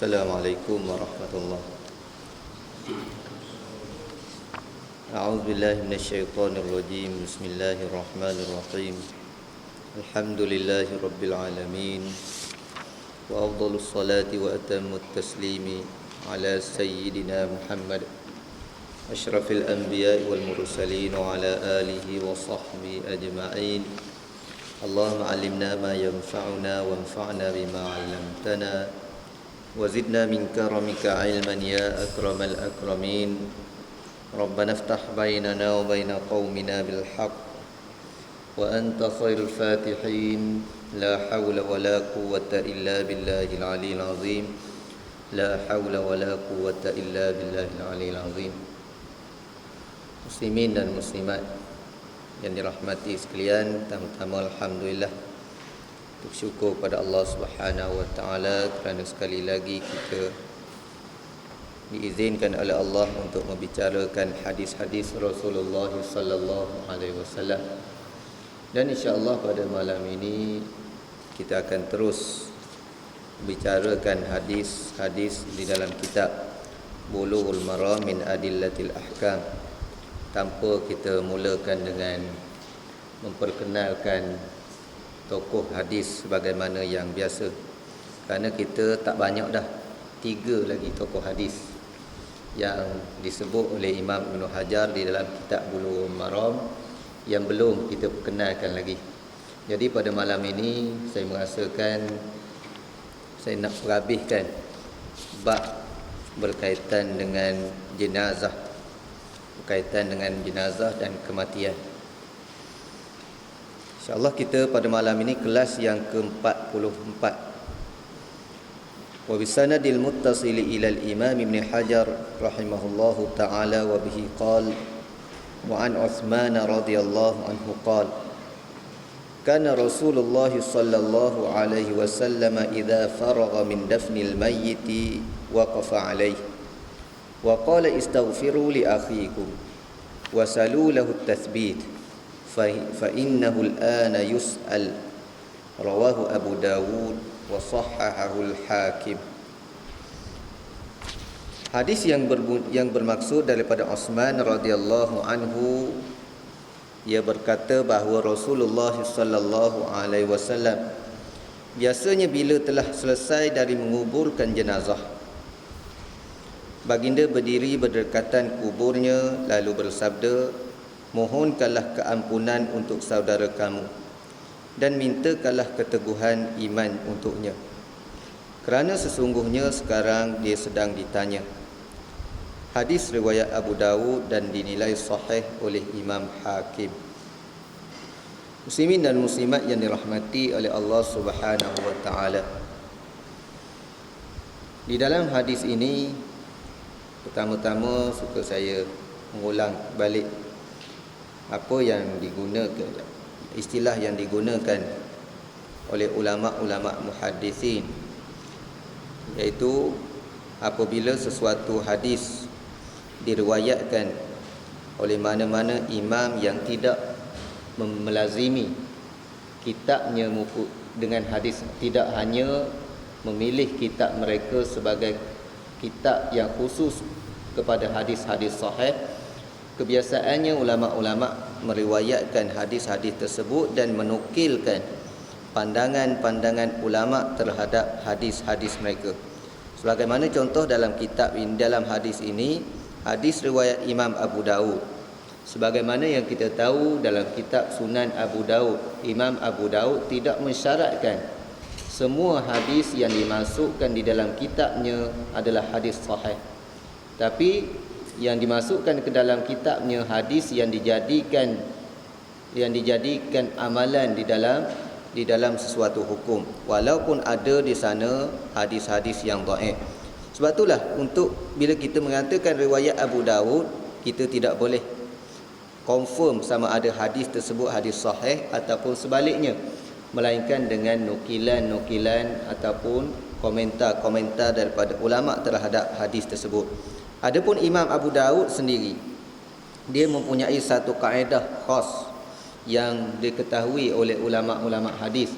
Assalamualaikum warahmatullahi. A'udzu billahi minasyaitonir rajim. Bismillahirrahmanirrahim. Alhamdulillahi rabbil alamin. Wa afdhalus salati wa atammut taslimi ala sayyidina Muhammad asyrafil anbiya'i wal mursalin wa ala alihi wa sahbihi ajma'in. Allahumma 'allimna ma yanfa'una wanfa'na bima 'allamtana wa zidna min karamika 'ilman ya akramal akramin. Rabbana iftah bainana wa baina qaumina bil haqq wa anta khairul fatihin. La hawla wa la quwwata illa billahil 'aliyyil 'azim. La hawla wa la quwwata illa billahil 'aliyyil 'azim. Muslimin dan muslimat yang dirahmati sekalian, pertama-tama alhamdulillah, bersyukur pada Allah Subhanahu wa taala kerana sekali lagi kita diizinkan oleh Allah untuk membicarakan hadis-hadis Rasulullah sallallahu alaihi wasallam. Dan insya-Allah pada malam ini kita akan terus bicarakan hadis-hadis di dalam kitab Bulughul Maram min Adillatil Ahkam, tanpa kita mulakan dengan memperkenalkan tokoh hadis sebagaimana yang biasa, kerana kita tak banyak dah, 3 lagi tokoh hadis yang disebut oleh Imam Ibn Hajar di dalam kitab Bulughul Maram yang belum kita perkenalkan lagi. Jadi pada malam ini saya merasakan saya nak perhabiskan bab berkaitan dengan jenazah, berkaitan dengan jenazah dan kematian. InsyaAllah kita pada malam ini kelas yang ke-44. Wa bisanadil muttasili ila al-Imam Ibn Hajar rahimahullahu ta'ala wa bihi qala wa an Uthman radhiyallahu anhu qala kana Rasulullah sallallahu alaihi wasallam idza faragha min dafnil mayyit waqafa alaihi wa qala istaghfiru li akhikum wa salu lahu at-tathbit fa innahu al-ana yus'al. Rawahu Abu Dawud wa sahhahahu al-Hakim. Hadis yang bermaksud daripada Uthman radhiyallahu anhu, ia berkata bahawa Rasulullah sallallahu alaihi wasallam biasanya bila telah selesai dari menguburkan jenazah, baginda berdiri berdekatan kuburnya lalu bersabda, mohonkanlah keampunan untuk saudara kamu dan mintakanlah keteguhan iman untuknya, kerana sesungguhnya sekarang dia sedang ditanya. Hadis riwayat Abu Dawud dan dinilai sahih oleh Imam Hakim. Muslimin dan muslimat yang dirahmati oleh Allah Subhanahu wa taala, di dalam hadis ini pertama-tama suka saya mengulang balik apa yang digunakan, istilah yang digunakan oleh ulama-ulama muhaddisin, iaitu apabila sesuatu hadis diriwayatkan oleh mana-mana imam yang tidak melazimi kitabnya dengan hadis, tidak hanya memilih kitab mereka sebagai kitab yang khusus kepada hadis-hadis sahih. Kebiasaannya ulama-ulama meriwayatkan hadis-hadis tersebut dan menukilkan pandangan-pandangan ulama terhadap hadis-hadis mereka. Sebagaimana contoh dalam dalam hadis ini, hadis riwayat Imam Abu Dawud. Sebagaimana yang kita tahu dalam kitab Sunan Abu Dawud, Imam Abu Dawud tidak mensyaratkan semua hadis yang dimasukkan di dalam kitabnya adalah hadis sahih, tapi yang dimasukkan ke dalam kitabnya hadis yang dijadikan amalan di dalam sesuatu hukum, walaupun ada di sana hadis-hadis yang dhaif. Sebab itulah untuk bila kita mengatakan riwayat Abu Dawud, kita tidak boleh confirm sama ada hadis tersebut hadis sahih ataupun sebaliknya, melainkan dengan nukilan-nukilan ataupun komentar-komentar daripada ulama terhadap hadis tersebut. Adapun Imam Abu Dawud sendiri, dia mempunyai satu kaedah khas yang diketahui oleh ulama-ulama hadis.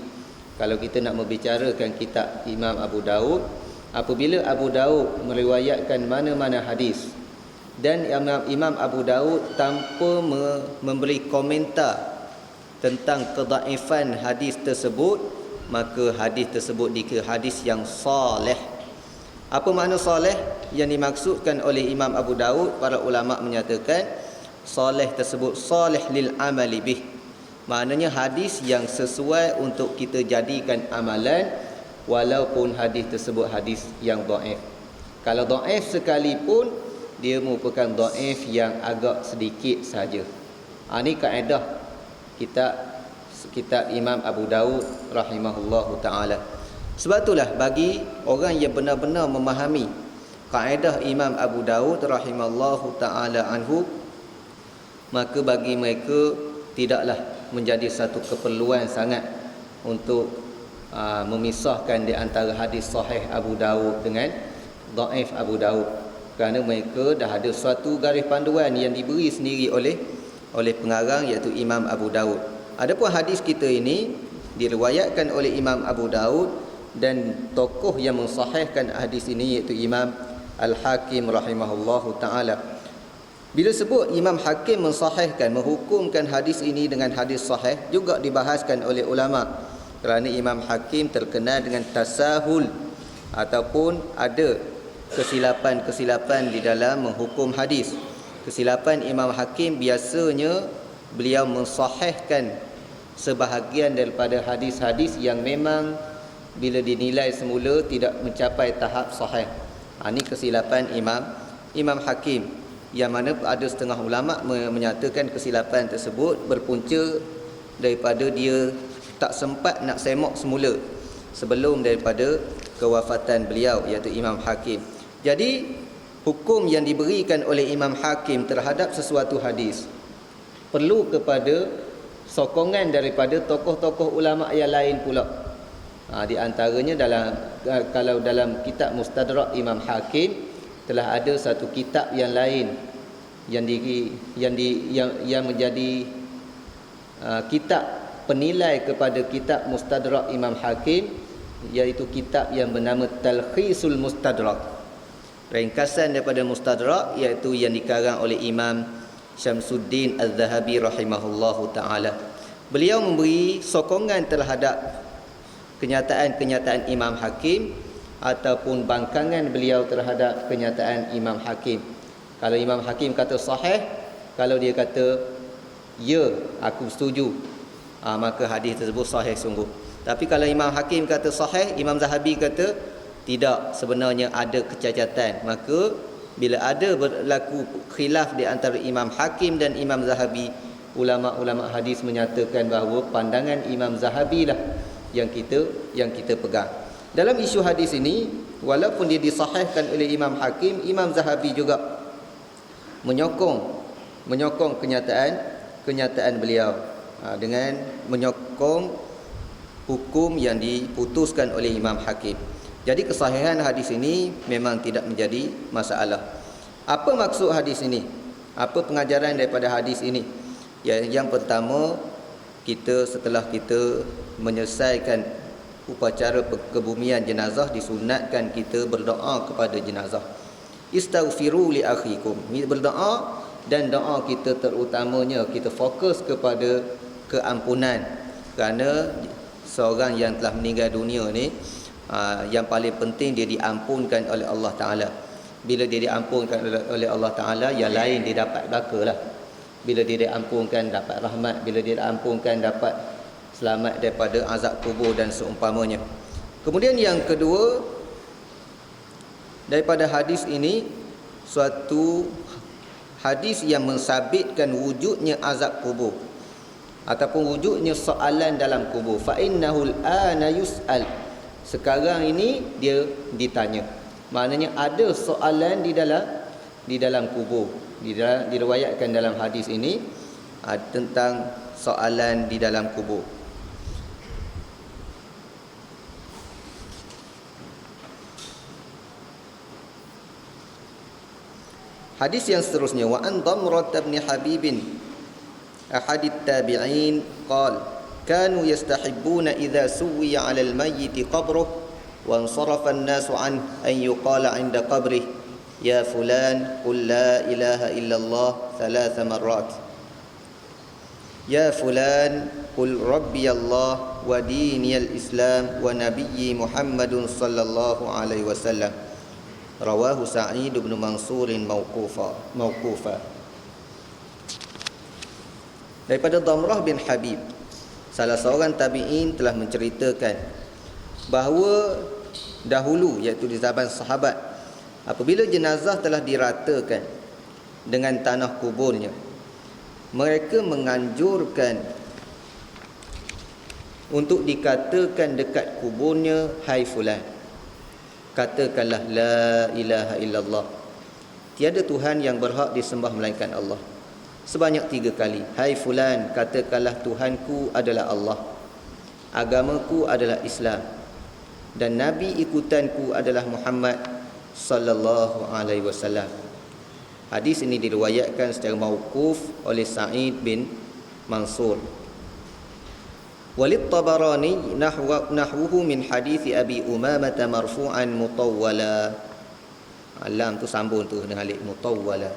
Kalau kita nak membicarakan kitab Imam Abu Dawud, apabila Abu Daud meriwayatkan mana-mana hadis dan Imam Abu Daud tanpa memberi komentar tentang kedaifan hadis tersebut, maka hadis tersebut dikira hadis yang salih. Apa makna salih? Yang dimaksudkan oleh Imam Abu Daud, para ulama menyatakan salih tersebut salih lil amali bih. Maknanya hadis yang sesuai untuk kita jadikan amalan, walaupun hadis tersebut hadis yang dhaif. Kalau dhaif sekalipun, dia merupakan dhaif yang agak sedikit saja. Ini kaedah kitab Imam Abu Daud rahimahullahu ta'ala. Sebab itulah bagi orang yang benar-benar memahami kaedah Imam Abu Daud rahimahullahu ta'ala anhu, maka bagi mereka tidaklah menjadi satu keperluan sangat untuk memisahkan di antara hadis sahih Abu Daud dengan dhaif Abu Daud, kerana mereka dah ada suatu garis panduan yang diberi sendiri oleh pengarang, iaitu Imam Abu Daud. Adapun hadis kita ini diriwayatkan oleh Imam Abu Daud, dan tokoh yang mensahihkan hadis ini iaitu Imam Al-Hakim rahimahullahu ta'ala. Bila sebut Imam Hakim mensahihkan, menghukumkan hadis ini dengan hadis sahih, juga dibahaskan oleh ulama, kerana Imam Hakim terkenal dengan tasahul ataupun ada kesilapan-kesilapan di dalam menghukum hadis. Kesilapan Imam Hakim biasanya beliau mensahihkan sebahagian daripada hadis-hadis yang memang bila dinilai semula tidak mencapai tahap sahih. Ini kesilapan Imam Hakim, yang mana ada setengah ulama menyatakan kesilapan tersebut berpunca daripada dia tak sempat nak semak semula sebelum daripada kewafatan beliau, iaitu Imam Hakim. Jadi hukum yang diberikan oleh Imam Hakim terhadap sesuatu hadis perlu kepada sokongan daripada tokoh-tokoh ulama yang lain pula. Di antaranya kalau dalam kitab Mustadrak Imam Hakim telah ada satu kitab yang lain yang menjadi kitab penilai kepada kitab Mustadrak Imam Hakim, iaitu kitab yang bernama Talkhisul Mustadrak, ringkasan daripada Mustadrak, iaitu yang dikarang oleh Imam Syamsuddin Az-Zahabi rahimahullahu ta'ala. Beliau memberi sokongan terhadap kenyataan-kenyataan Imam Hakim ataupun bangkangan beliau terhadap kenyataan Imam Hakim. Kalau Imam Hakim kata sahih, kalau dia kata ya, aku setuju, maka hadis tersebut sahih sungguh. Tapi kalau Imam Hakim kata sahih, Imam Zahabi kata tidak, sebenarnya ada kecacatan, maka bila ada berlaku khilaf di antara Imam Hakim dan Imam Zahabi, ulama-ulama hadis menyatakan bahawa pandangan Imam Zahabi lah yang kita pegang. Dalam isu hadis ini, walaupun dia disahihkan oleh Imam Hakim, Imam Zahabi juga menyokong kenyataan beliau dengan menyokong hukum yang diputuskan oleh Imam Hakim. Jadi kesahihan hadis ini memang tidak menjadi masalah. Apa maksud hadis ini? Apa pengajaran daripada hadis ini? Yang pertama, setelah kita menyelesaikan upacara kebumian jenazah, disunatkan kita berdoa kepada jenazah. Istaghfiru li akhikum. Berdoa, dan doa kita terutamanya kita fokus kepada keampunan, kerana seorang yang telah meninggal dunia ni, yang paling penting dia diampunkan oleh Allah Ta'ala. Bila dia diampunkan oleh Allah Ta'ala, yang lain dia dapat belaka lah. Bila dia diampunkan dapat rahmat, bila dia diampunkan dapat selamat daripada azab kubur dan seumpamanya. Kemudian yang kedua, daripada hadis ini, suatu hadis yang mensabitkan wujudnya azab kubur ataupun wujudnya soalan dalam kubur. Fa innahul ana yus'al. Sekarang ini dia ditanya. Maknanya ada soalan di dalam kubur. Diriwayatkan dalam hadis ini tentang soalan di dalam kubur. Hadis yang seterusnya, wa an Damrah bin Habib ahadit tabi'in qala kanu yastahibbuna idza suwiya 'ala al-mayyit qabruh وانصرف الناس عنه أن يقال عند قبره يا فلان قل لا إله إلا الله 3 مرات يا فلان قل ربي الله وديني الإسلام ونبي محمد صلى الله عليه وسلم رواه سعيد بن منصور موقوفا. Daripada Damrah bin Habib, salah seorang tabi'in telah menceritakan bahawa dahulu, iaitu di zaman sahabat, apabila jenazah telah diratakan dengan tanah kuburnya, mereka menganjurkan untuk dikatakan dekat kuburnya, hai fulan, katakanlah la ilaha illallah, tiada Tuhan yang berhak disembah melainkan Allah, sebanyak 3 kali. Hai fulan, katakanlah Tuhanku adalah Allah, agamaku adalah Islam, dan nabi ikutanku adalah Muhammad sallallahu alaihi wasallam. Hadis ini diriwayatkan secara mauquf oleh Sa'id bin Mansur. Walid Tabarani nahwuhu min hadis Abi Umamah marfu'an mutawwala. Alam tu sambung tu dengan alif mutawwala.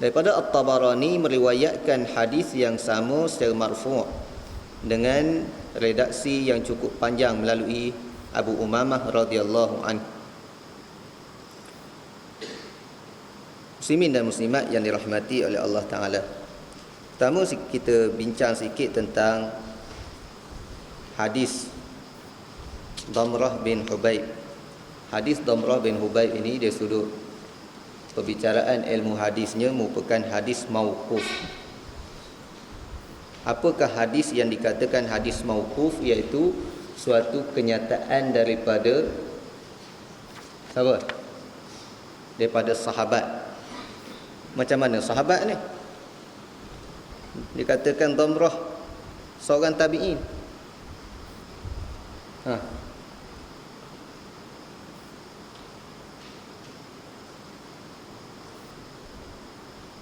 Daripada At-Tabarani meriwayatkan hadis yang sama secara marfu' dengan redaksi yang cukup panjang melalui Abu Umamah radhiyallahu anhu. Muslimin dan muslimat yang dirahmati oleh Allah Ta'ala, pertama kita bincang sikit tentang hadis Damrah bin Hubaib. Hadis Damrah bin Hubaib ini dari sudut perbicaraan ilmu hadisnya merupakan hadis mauquf. Apakah hadis yang dikatakan hadis mauquf? Iaitu suatu kenyataan daripada siapa? Daripada sahabat. Macam mana sahabat ni? Dikatakan Damrah seorang tabi'in.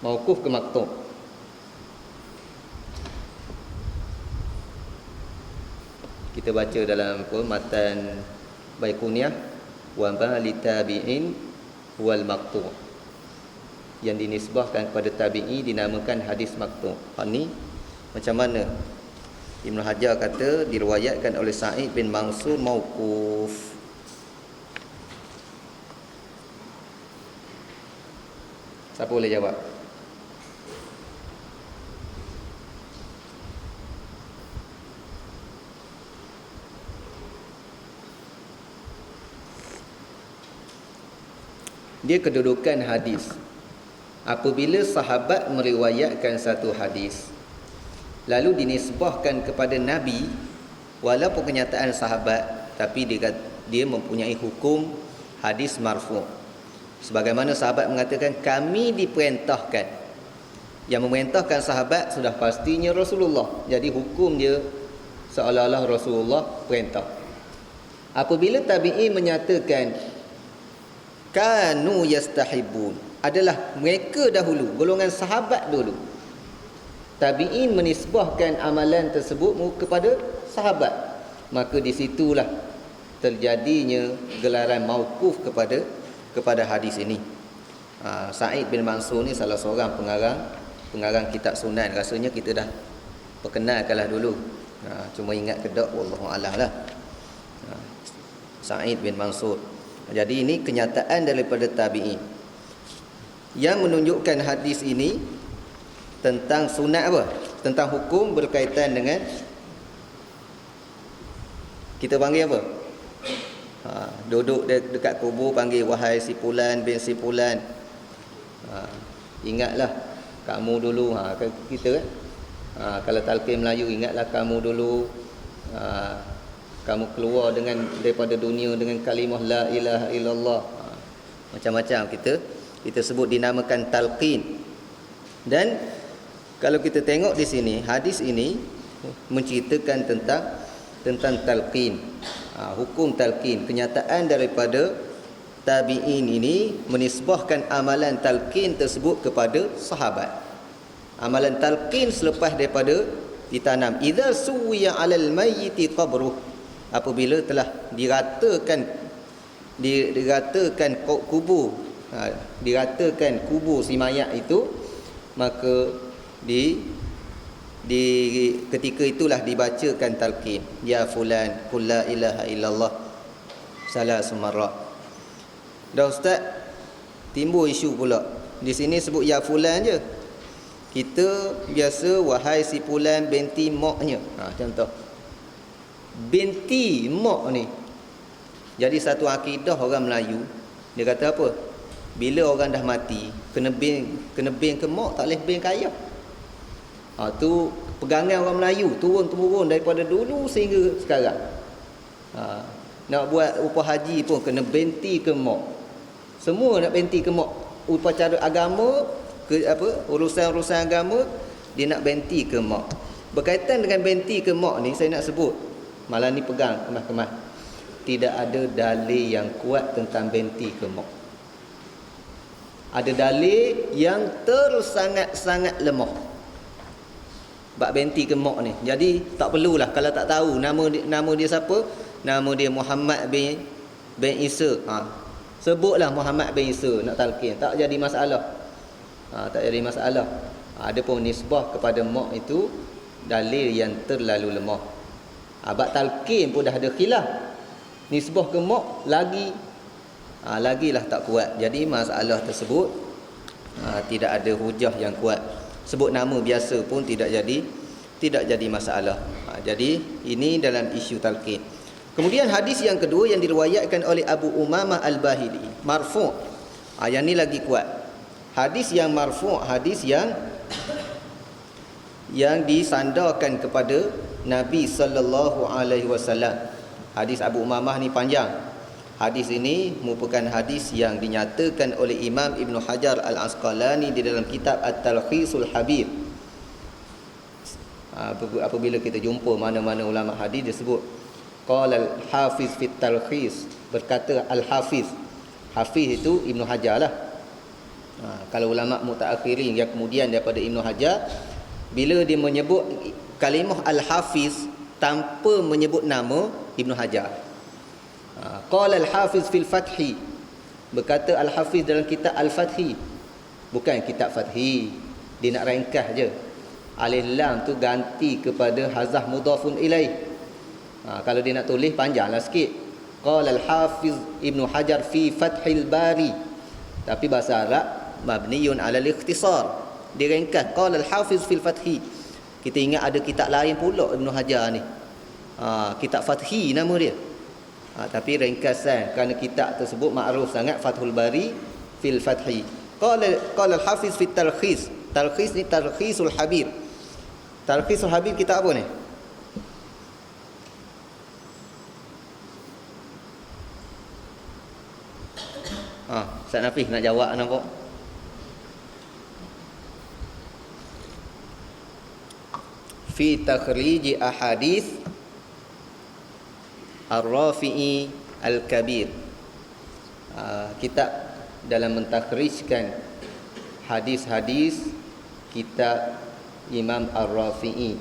Mauquf ke maktub? Kita baca dalam matan Baiquniyah, wa ma li tabi'in wal maktub, yang dinisbahkan kepada tabi'i dinamakan hadis maktub. Hal ni macam mana? Ibn Hajar kata diriwayatkan oleh Sa'id bin Mansur mauquf. Siapa boleh jawab? Dia kedudukan hadis. Apabila sahabat meriwayatkan satu hadis lalu dinisbahkan kepada Nabi, walaupun kenyataan sahabat, tapi dia mempunyai hukum hadis marfu'. Sebagaimana sahabat mengatakan kami diperintahkan, yang memerintahkan sahabat sudah pastinya Rasulullah, jadi hukum dia seolah-olah Rasulullah perintah. Apabila tabi'in menyatakan kanu yastahibun, adalah mereka dahulu, golongan sahabat dulu, tabi'in menisbahkan amalan tersebut kepada sahabat, maka di situlah terjadinya gelaran mauquf kepada hadis ini. Sa'id bin Mansur ni salah seorang pengarang kitab Sunan. Rasanya kita dah perkenalkanlah dulu, cuma ingat kedak wallahu a'lam lah. Sa'id bin Mansur. Jadi ini kenyataan daripada tabi'in yang menunjukkan hadis ini tentang sunat apa? Tentang hukum berkaitan dengan, kita panggil apa? Duduk dekat kubur panggil wahai si fulan bin si fulan. Ingatlah kamu dulu, kita kan. Kalau talqin Melayu, ingatlah kamu dulu, kamu keluar daripada dunia dengan kalimah la ilaha illallah. Macam-macam kita sebut, dinamakan talqin. Dan kalau kita tengok di sini, hadis ini menceritakan tentang talqin, hukum talqin. Kenyataan daripada tabi'in ini menisbahkan amalan talqin tersebut kepada sahabat. Amalan talqin selepas daripada ditanam, idza suwiya 'alal mayyiti qabruh, apabila telah diratakan kubur, diratakan kubur si mayat itu, maka ketika itulah dibacakan talqin, ya fulan qul la ilaha illallah salasu marrat. Dah ustaz, timbul isu pula. Di sini sebut ya fulan je. Kita biasa wahai si fulan binti maknya. Contoh. Binti mak ni. Jadi satu akidah orang Melayu, dia kata apa? Bila orang dah mati, kena bin ke mak, tak boleh bin ke ayah. Tu pegangan orang Melayu turun-temurun daripada dulu sehingga sekarang. Nak buat upah haji pun kena binti ke mak. Semua nak binti ke mak. Upacara agama ke urusan-urusan agama dia nak binti ke mak. Berkaitan dengan binti ke mak ni, saya nak sebut, malah ni pegang kemas-kemas. Tidak ada dalil yang kuat tentang binti ke mak. Ada dalil yang sangat-sangat lemah bab binti ke mak ni. Jadi tak perlulah kalau tak tahu nama dia siapa, nama dia Muhammad bin Isa. Sebutlah Muhammad bin Isa nak talqin, tak jadi masalah. Tak jadi masalah. Adapun nisbah kepada mak itu dalil yang terlalu lemah. Bab talqin pun dah ada khilaf. Nisbah ke mak lagilah tak kuat. Jadi masalah tersebut tidak ada hujah yang kuat. Sebut nama biasa pun tidak jadi masalah. Jadi ini dalam isu talqin. Kemudian hadis yang kedua yang diriwayatkan oleh Abu Umamah Al-Bahili, marfu'. Yang ni lagi kuat. Hadis yang marfu', hadis yang disandarkan kepada Nabi sallallahu alaihi wasallam. Hadis Abu Umamah ni panjang. Hadis ini merupakan hadis yang dinyatakan oleh Imam Ibn Hajar Al-Asqalani di dalam kitab At-Talkhisul Habir. Apabila kita jumpa mana-mana ulama hadis dia sebut qala al-Hafiz fi Talkhis, berkata al-Hafiz. Hafiz itu Ibn Hajar lah. Kalau ulama mutaakhirin yang kemudian daripada Ibn Hajar, bila dia menyebut kalimah al-Hafiz tanpa menyebut nama Ibn Hajar, qala al-Hafiz fil Fathi, berkata al-Hafiz dalam kitab al-Fathi, bukan kitab Fathi. Dia nak ringkas je. Alif lam tu ganti kepada hazah mudhafun ilaih. Kalau dia nak tulis panjanglah sikit. Qala al-Hafiz Ibn Hajar fi Fathil Bari, tapi bahasa Arab mabniyun 'ala al-ikhtisar. Dia ringkas qala al-Hafiz fil Fathi. Kita ingat ada kitab lain pula Ibn Hajar ni. Kitab Fathi nama dia. Tapi ringkasan kerana kitab tersebut makruf sangat, Fathul Bari fil Fathi. Qala al-Hafiz fi Talkhis. Talkhis ni Talkhisul Habir. Talkhisul Habir kitab apa ni? Ustaz Nafis nak jawab nampak? Fi takhrij ahadith Ar-Rafi'i Al-Kabir. Kitab dalam mentakhrijkan hadis-hadis kitab Imam Ar-Rafi'i.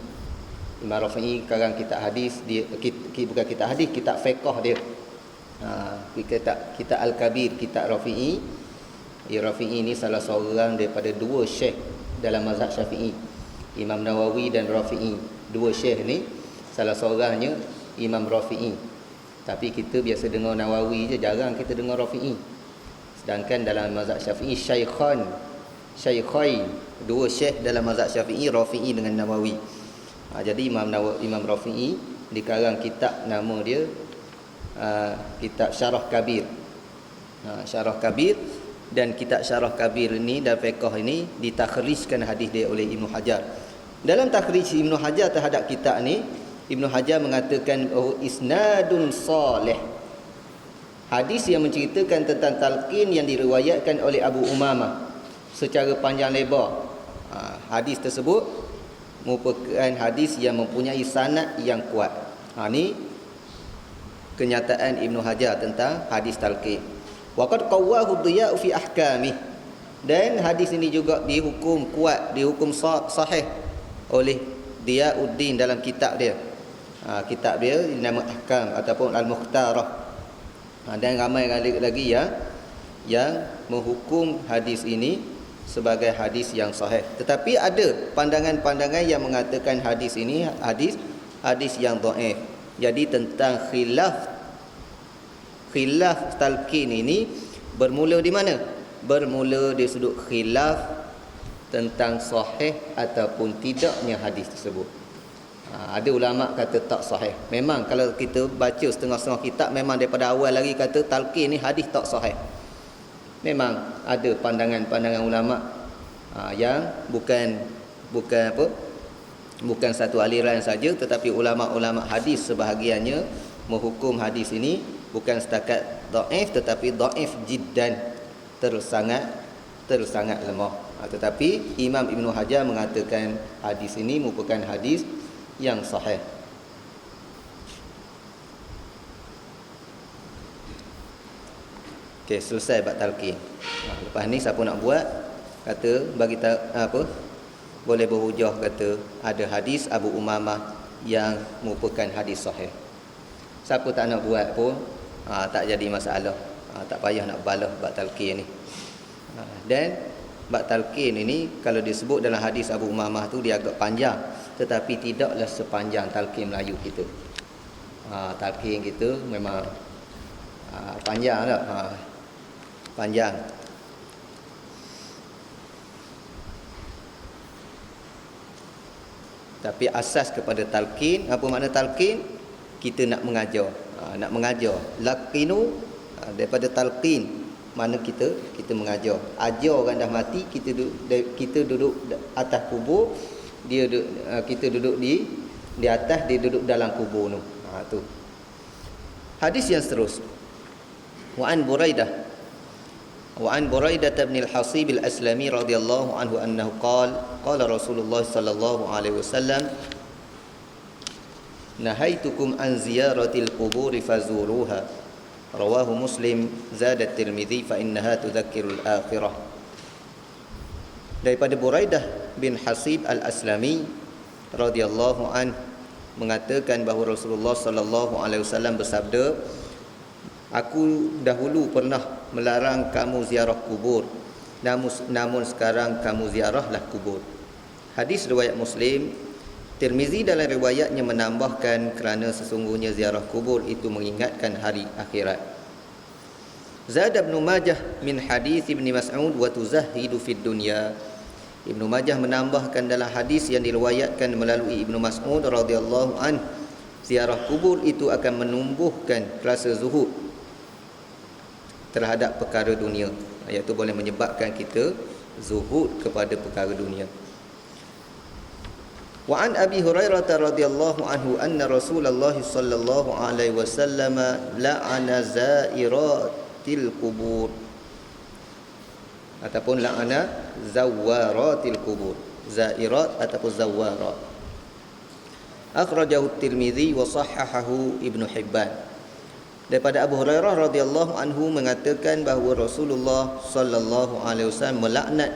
Imam Ar-Rafi'i sekarang kitab hadis dia, bukan kitab hadis, kitab fiqh dia. Kitab Al-Kabir, kitab Rafi'i. Rafi'i ni salah seorang daripada dua syekh dalam mazhab Syafi'i, Imam Nawawi dan Rafi'i. Dua syekh ni salah seorangnya Imam Rafi'i. Tapi kita biasa dengar Nawawi je, jarang kita dengar Rafi'i. Sedangkan dalam mazhab Syafi'i syaikhain, dua syekh dalam mazhab Syafi'i, Rafi'i dengan Nawawi. Jadi Imam Rafi'i dikarang kitab, nama dia kitab Syarah Kabir. Syarah Kabir, dan kitab Syarah Kabir ini dan fiqh ini ditakhrijkan hadis dia oleh Ibn Hajar. Dalam takhrij Ibn Hajar terhadap kitab ni, Ibn Hajar mengatakan isnadun salih. Hadis yang menceritakan tentang talqin yang diriwayatkan oleh Abu Umamah secara panjang lebar. Hadis tersebut merupakan hadis yang mempunyai sanad yang kuat. Ni kenyataan Ibn Hajar tentang hadis talqin. Waqad qawwahu Diya'u fi ahkamih. Dan hadis ini juga dihukum kuat, dihukum sahih oleh Diya'uddin dalam kitab dia. kitab dia nama Ahkam ataupun Al-Mukhtarah. Dan ramai lagi yang menghukum hadis ini sebagai hadis yang sahih. Tetapi ada pandangan-pandangan yang mengatakan hadis ini hadis yang dhaif. Jadi tentang khilaf talqin ini bermula di mana? Bermula di sudut khilaf tentang sahih ataupun tidaknya hadis tersebut. Ada ulama kata tak sahih. Memang kalau kita baca setengah-setengah kitab, memang daripada awal lagi kata talqin ni hadis tak sahih. Memang ada pandangan-pandangan ulama yang bukan satu aliran saja, tetapi ulama-ulama hadis sebahagiannya menghukum hadis ini bukan setakat dhaif, tetapi dhaif jiddan, terus sangat lemah. Tetapi Imam Ibn Hajar mengatakan hadis ini merupakan hadis yang sahih. Okey, selesai bab talqin. Lepas ni siapa nak buat, kata bagi boleh berhujah kata ada hadis Abu Umamah yang merupakan hadis sahih. Siapa tak nak buat pun tak jadi masalah. Tak payah nak balas bab talqin ni. Dan bab talqin ini kalau disebut dalam hadis Abu Umamah tu dia agak panjang, tetapi tidaklah sepanjang talqin Melayu kita. Talqin kita memang panjang lah. Panjang. Tapi asas kepada talqin, apa makna talqin? Kita nak mengajar. Nak mengajar. Laqinu daripada talqin, mana kita mengajar. Ajar orang dah mati, kita duduk atas kubur, kita duduk di atas, dia duduk dalam kubur tu. Tu. Hadis yang seterusnya. Wa an Buraidah bin al-Hasib al-Aslami radhiyallahu anhu annahu qala Rasulullah sallallahu alaihi wasallam nahaitukum an ziyaratil qubur fazuruha rawahu Muslim zada at-Tirmidzi fa innaha tudzakkirul akhirah. Daripada Buraidah bin Hasib al-Aslami radhiyallahu anhu mengatakan bahawa Rasulullah sallallahu alaihi wasallam bersabda, aku dahulu pernah melarang kamu ziarah kubur, namun sekarang kamu ziarahlah kubur. Hadis riwayat Muslim. Tirmizi dalam riwayatnya menambahkan kerana sesungguhnya ziarah kubur itu mengingatkan hari akhirat. Zad Ibn Majah min hadis Ibn Mas'ud wa tuzahhidu fid dunya. Ibn Majah menambahkan dalam hadis yang diriwayatkan melalui Ibn Mas'ud radhiyallahu anhu, ziarah kubur itu akan menumbuhkan rasa zuhud terhadap perkara dunia, iaitu boleh menyebabkan kita zuhud kepada perkara dunia. Wa an Abi Hurairah radhiyallahu anhu anna Rasulullah sallallahu alaihi wasallam la'ana zairatil qubur ataupun la'ana zawaratil qubur, zairat ataupun zawarat. Akhrajahu at-Tirmidzi wa sahhahahu Ibnu Hibban. Daripada Abu Hurairah radhiyallahu anhu mengatakan bahawa Rasulullah sallallahu alaihi wasallam melaknat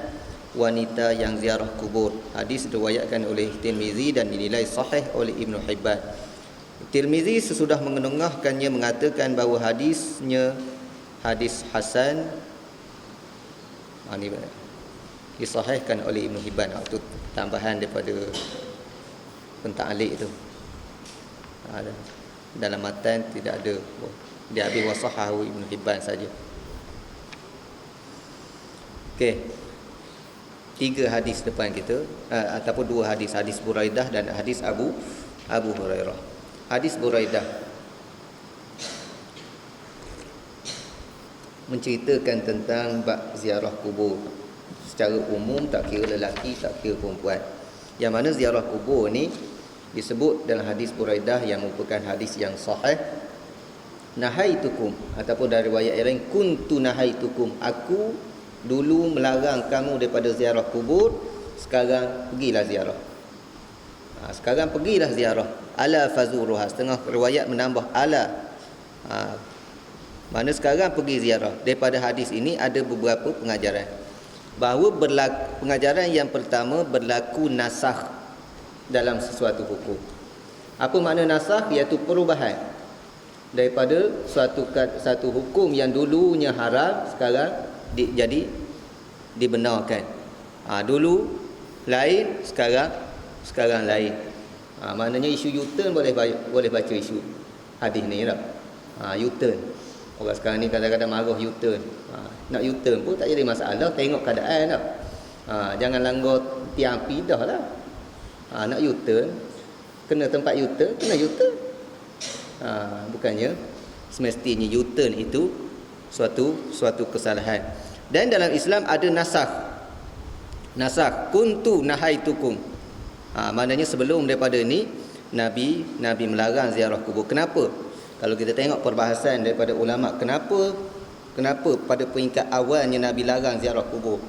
wanita yang ziarah kubur. Hadis diriwayatkan oleh Tirmizi dan dinilai sahih oleh Ibnu Hibban. Tirmizi sesudah mengenengahkannya mengatakan bahawa hadisnya hadis hasan. Ini disahihkan oleh Ibnu Hibban. Itu tambahan daripada penta'liq itu. Dalam matan tidak ada, dia habis wasahahu Ibn Hibban saja. Okey, 3 hadis depan kita, ataupun 2 hadis, hadis Buraidah dan hadis Abu Hurairah. Hadis Buraidah menceritakan tentang bab ziarah kubur secara umum, tak kira lelaki, tak kira perempuan. Yang mana ziarah kubur ni disebut dalam hadis Buraidah yang merupakan hadis yang sahih. Nahaitukum, ataupun dari riwayat yang lain kuntu nahaitukum, aku dulu melarang kamu daripada ziarah kubur, sekarang pergilah ziarah. Sekarang pergilah ziarah. Ala fazuruha, setengah riwayat menambah ala. Mana sekarang pergi ziarah. Daripada hadis ini ada beberapa pengajaran. Bahawa pengajaran yang pertama, berlaku nasakh dalam sesuatu hukum. Apa makna nasakh? Iaitu perubahan daripada satu hukum yang dulunya haram sekarang jadi dibenarkan. Dulu lain, sekarang lain. Maknanya isu U-turn boleh baca isu hadis ni tak? U-turn. Orang sekarang ni kadang-kadang marah U-turn. Nak U-turn pun tak jadi masalah, tengok keadaan tak. Jangan langgar tiang api dah lah. Nak U-turn, kena tempat U-turn, kena U-turn. Bukannya semestinya U-turn itu suatu kesalahan. Dan dalam Islam ada nasakh kuntu nahaitukum. Maknanya sebelum daripada ni Nabi melarang ziarah kubur. Kenapa? Kalau kita tengok perbahasan daripada ulama, kenapa pada peringkat awalnya Nabi larang ziarah kubur?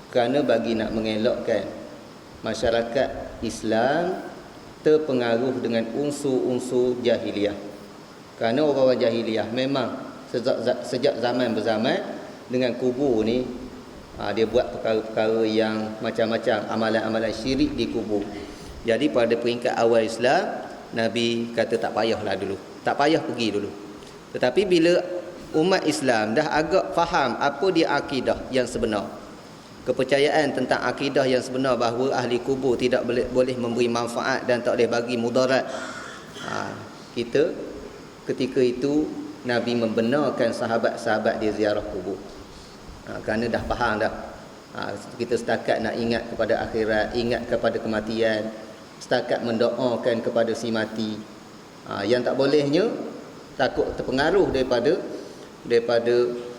Kerana bagi nak mengelakkan masyarakat Islam terpengaruh dengan unsur-unsur jahiliah. Kerana orang-orang jahiliah memang sejak zaman berzaman dengan kubur ni, dia buat perkara-perkara yang macam-macam, amalan-amalan syirik di kubur. Jadi pada peringkat awal Islam, Nabi kata tak payahlah dulu, tak payah pergi dulu. Tetapi bila umat Islam dah agak faham apa dia akidah yang sebenar, kepercayaan tentang akidah yang sebenar bahawa ahli kubur tidak boleh memberi manfaat dan tak boleh bagi mudarat, ketika itu Nabi membenarkan sahabat-sahabat dia ziarah kubur. Kerana dah faham dah. Kita setakat nak ingat kepada akhirat, ingat kepada kematian, setakat mendoakan kepada si mati. Yang tak bolehnya takut terpengaruh daripada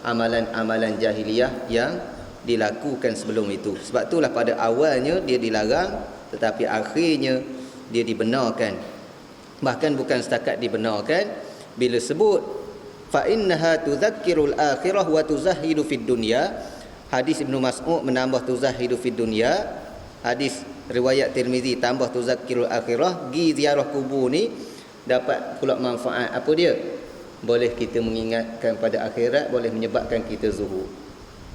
amalan-amalan jahiliah yang dilakukan sebelum itu. Sebab itulah pada awalnya dia dilarang, tetapi akhirnya dia dibenarkan. Bahkan bukan setakat dibenarkan, bila sebut fa innaha tudzakkirul akhirah wa tuzahhidu fid dunya, hadis Ibnu Mas'ud menambah tuzahhidu fid dunya, hadis riwayat Tirmizi tambah tuzakkirul akhirah. Ziarah kubur ni dapat pula manfaat. Apa dia? Boleh kita mengingatkan pada akhirat, boleh menyebabkan kita zuhud.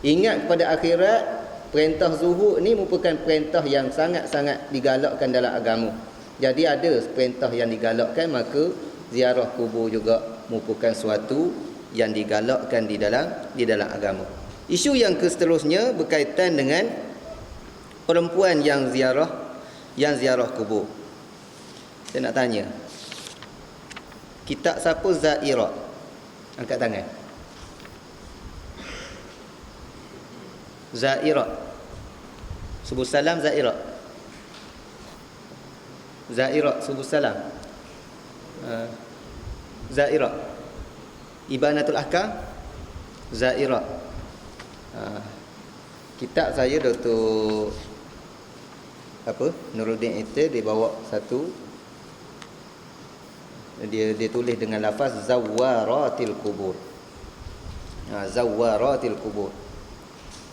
Ingat kepada akhirat, perintah zuhud ni merupakan perintah yang sangat-sangat digalakkan dalam agama. Jadi ada perintah yang digalakkan, maka ziarah kubur juga merupakan suatu yang digalakkan di dalam agama. Isu yang seterusnya berkaitan dengan perempuan yang ziarah kubur. Saya nak tanya, kitab siapa Zairah? Angkat tangan. Zairah. Subuh salam Zairah. Zairah subuh salam. Zairah. Ibanatul Ahkam Zairah. Kitab saya Dr. Nuruddin Itir, dia bawa satu, dia tulis dengan lafaz zawaratil kubur. Zawaratil kubur.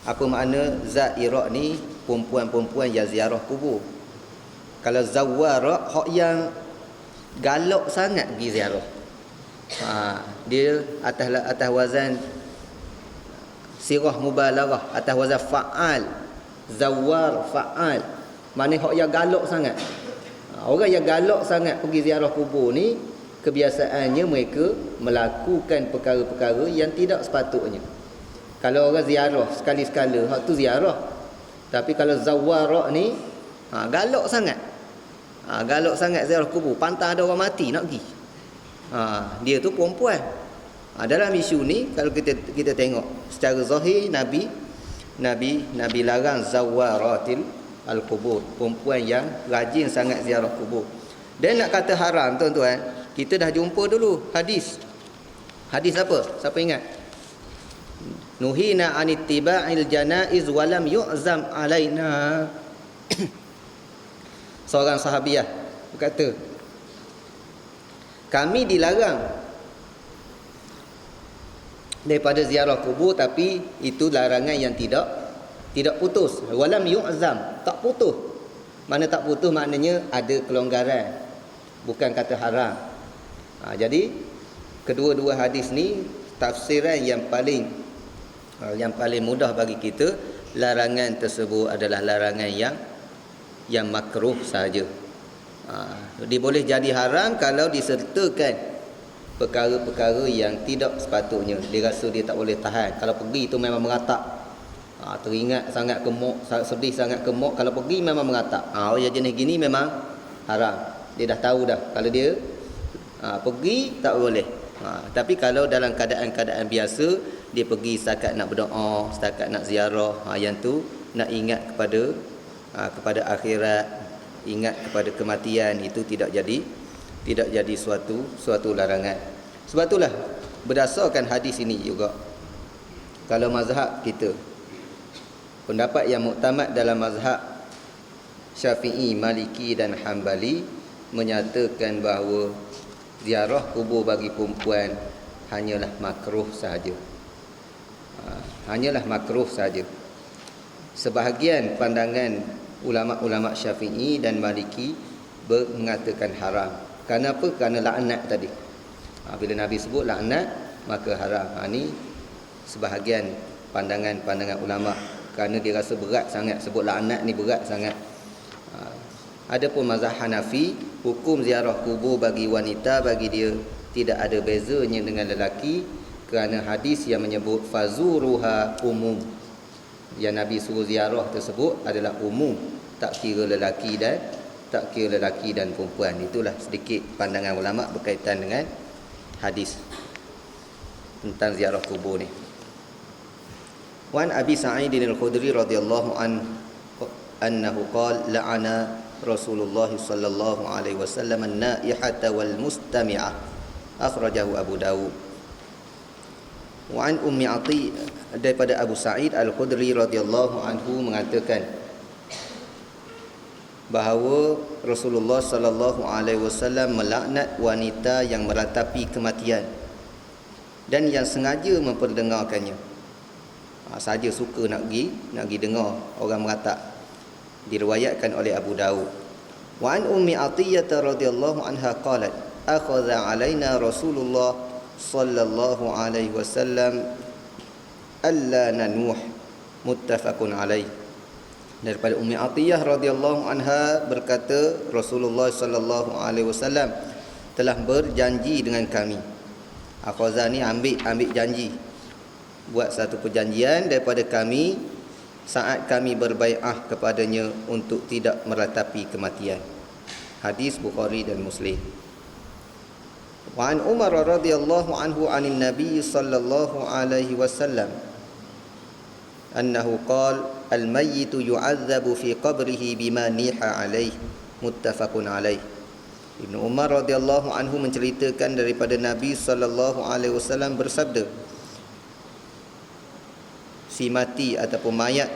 Apa makna Zairah ni? Perempuan-perempuan yang ziarah kubur. Kalau zawara, hak yang galak sangat pergi ziarah. Dia atas wazan sirah mubalaghah, atas wazan fa'al. Zawar fa'al, maknanya hak yang galak sangat. Orang yang galak sangat pergi ziarah kubur ni, kebiasaannya mereka melakukan perkara-perkara yang tidak sepatutnya. Kalau orang ziarah sekali-sekala, hak tu ziarah. Tapi kalau zawara ni, galak sangat. Galak sangat ziarah kubur, pantang ada orang mati nak pergi. Dia tu perempuan. Dalam isu ni, kalau kita tengok secara zahir, Nabi larang zawaratil al-kubur, perempuan yang rajin sangat ziarah kubur. Dan nak kata haram, tuan-tuan, kita dah jumpa dulu hadis apa? Siapa ingat? Nuhina anittiba'il janaiz walam yu'zam alaina. Seorang sahabiah berkata, kami dilarang daripada ziarah kubur, tapi itu larangan yang tidak putus. Walam yu'zam, tak putus. Mana tak putus maknanya ada kelonggaran, bukan kata haram. Jadi kedua-dua hadis ni tafsiran yang paling mudah bagi kita. Larangan tersebut adalah larangan yang makruh sahaja. Dia boleh jadi haram kalau disertakan perkara-perkara yang tidak sepatutnya. Dia rasa dia tak boleh tahan. Kalau pergi tu memang meratak. Teringat sangat kemuk, sedih sangat kemuk, kalau pergi memang meratak. Yang jenis gini memang haram. Dia dah tahu dah kalau dia pergi tak boleh. Tapi kalau dalam keadaan-keadaan biasa, dia pergi setakat nak berdoa, setakat nak ziarah, yang tu nak ingat kepada akhirat, ingat kepada kematian, itu tidak jadi suatu larangan. Sebab itulah berdasarkan hadis ini juga, kalau mazhab kita, pendapat yang muktamad dalam mazhab Syafi'i, Maliki dan Hambali menyatakan bahawa ziarah kubur bagi perempuan hanyalah makruh sahaja. Hanyalah makruh sahaja. Sebahagian pandangan ulama-ulama Syafi'i dan Maliki mengatakan haram. Kenapa? Kerana laknat tadi. Bila Nabi sebut laknat, maka haram. Ini sebahagian pandangan ulama, kerana dia rasa berat sangat, sebut laknat ni berat sangat. Adapun mazhab Hanafi, hukum ziarah kubur bagi wanita bagi dia tidak ada bezanya dengan lelaki, kerana hadis yang menyebut fazuruha umum. Yang Nabi suruh ziarah tersebut adalah umum, tak kira lelaki dan perempuan. Itulah sedikit pandangan ulama berkaitan dengan hadis tentang ziarah kubur ni. Wan Abi Sa'id al-Khudri radhiyallahu anhu qala la'ana Rasulullah sallallahu alaihi wasallam an-naihata wal mustami'ah, akhrajahu Abu Dawud. Wa an Ummi Ati, daripada Abu Sa'id al-Khudri radhiyallahu anhu mengatakan bahawa Rasulullah sallallahu alaihi wasallam melaknat wanita yang meratapi kematian dan yang sengaja memperdengarkannya. Saja suka nak pergi dengar orang meratap. Diriwayatkan oleh Abu Dawud. Wa an Ummi Atiyah radhiyallahu anha qalat akhadha alaina Rasulullah sallallahu alaihi wasallam alla nanuh, muttafaqun alaih. Daripada Ummi Atiyah radhiyallahu anha berkata, Rasulullah sallallahu alaihi wasallam telah berjanji dengan kami. Akhadha ni ambil janji, buat satu perjanjian daripada kami saat kami berbai'ah kepadanya untuk tidak meratapi kematian. Hadis Bukhari dan Muslim. Wa an Umar radhiyallahu anhu anin Nabi sallallahu alaihi wasallam annahu qala al-mayyitu yu'adzabu fi qabrihi bima niha alaihi, muttafaqun alaihi. Ibnu Umar radhiyallahu anhu menceritakan daripada Nabi sallallahu alaihi wasallam bersabda, si mati ataupun mayat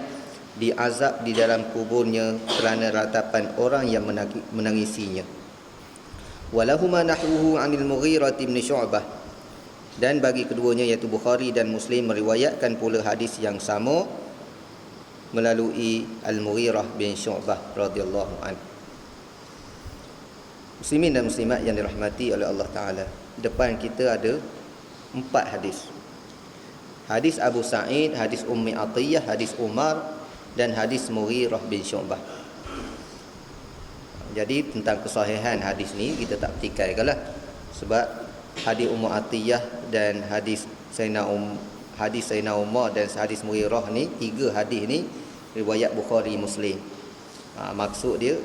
diazab di dalam kuburnya kerana ratapan orang yang menangisinya. Walahuma nahwuhu 'anil Mughirah bin Syu'bah, dan bagi keduanya iaitu Bukhari dan Muslim meriwayatkan pula hadis yang sama melalui Al-Mughirah bin Syu'bah radhiyallahu anhu. Muslimin dan muslimat yang dirahmati oleh Allah Ta'ala, depan kita ada 4 hadis. Hadis Abu Sa'id, hadis Ummi Atiyah, hadis Umar dan hadis Mughirah bin Syu'bah. Jadi tentang kesahihan hadis ni kita tak petikaikanlah, sebab hadis Ummu Atiyah dan hadis Sayyidina Umar dan hadis Mughirah ni, 3 hadis ni riwayat Bukhari Muslim. Maksud dia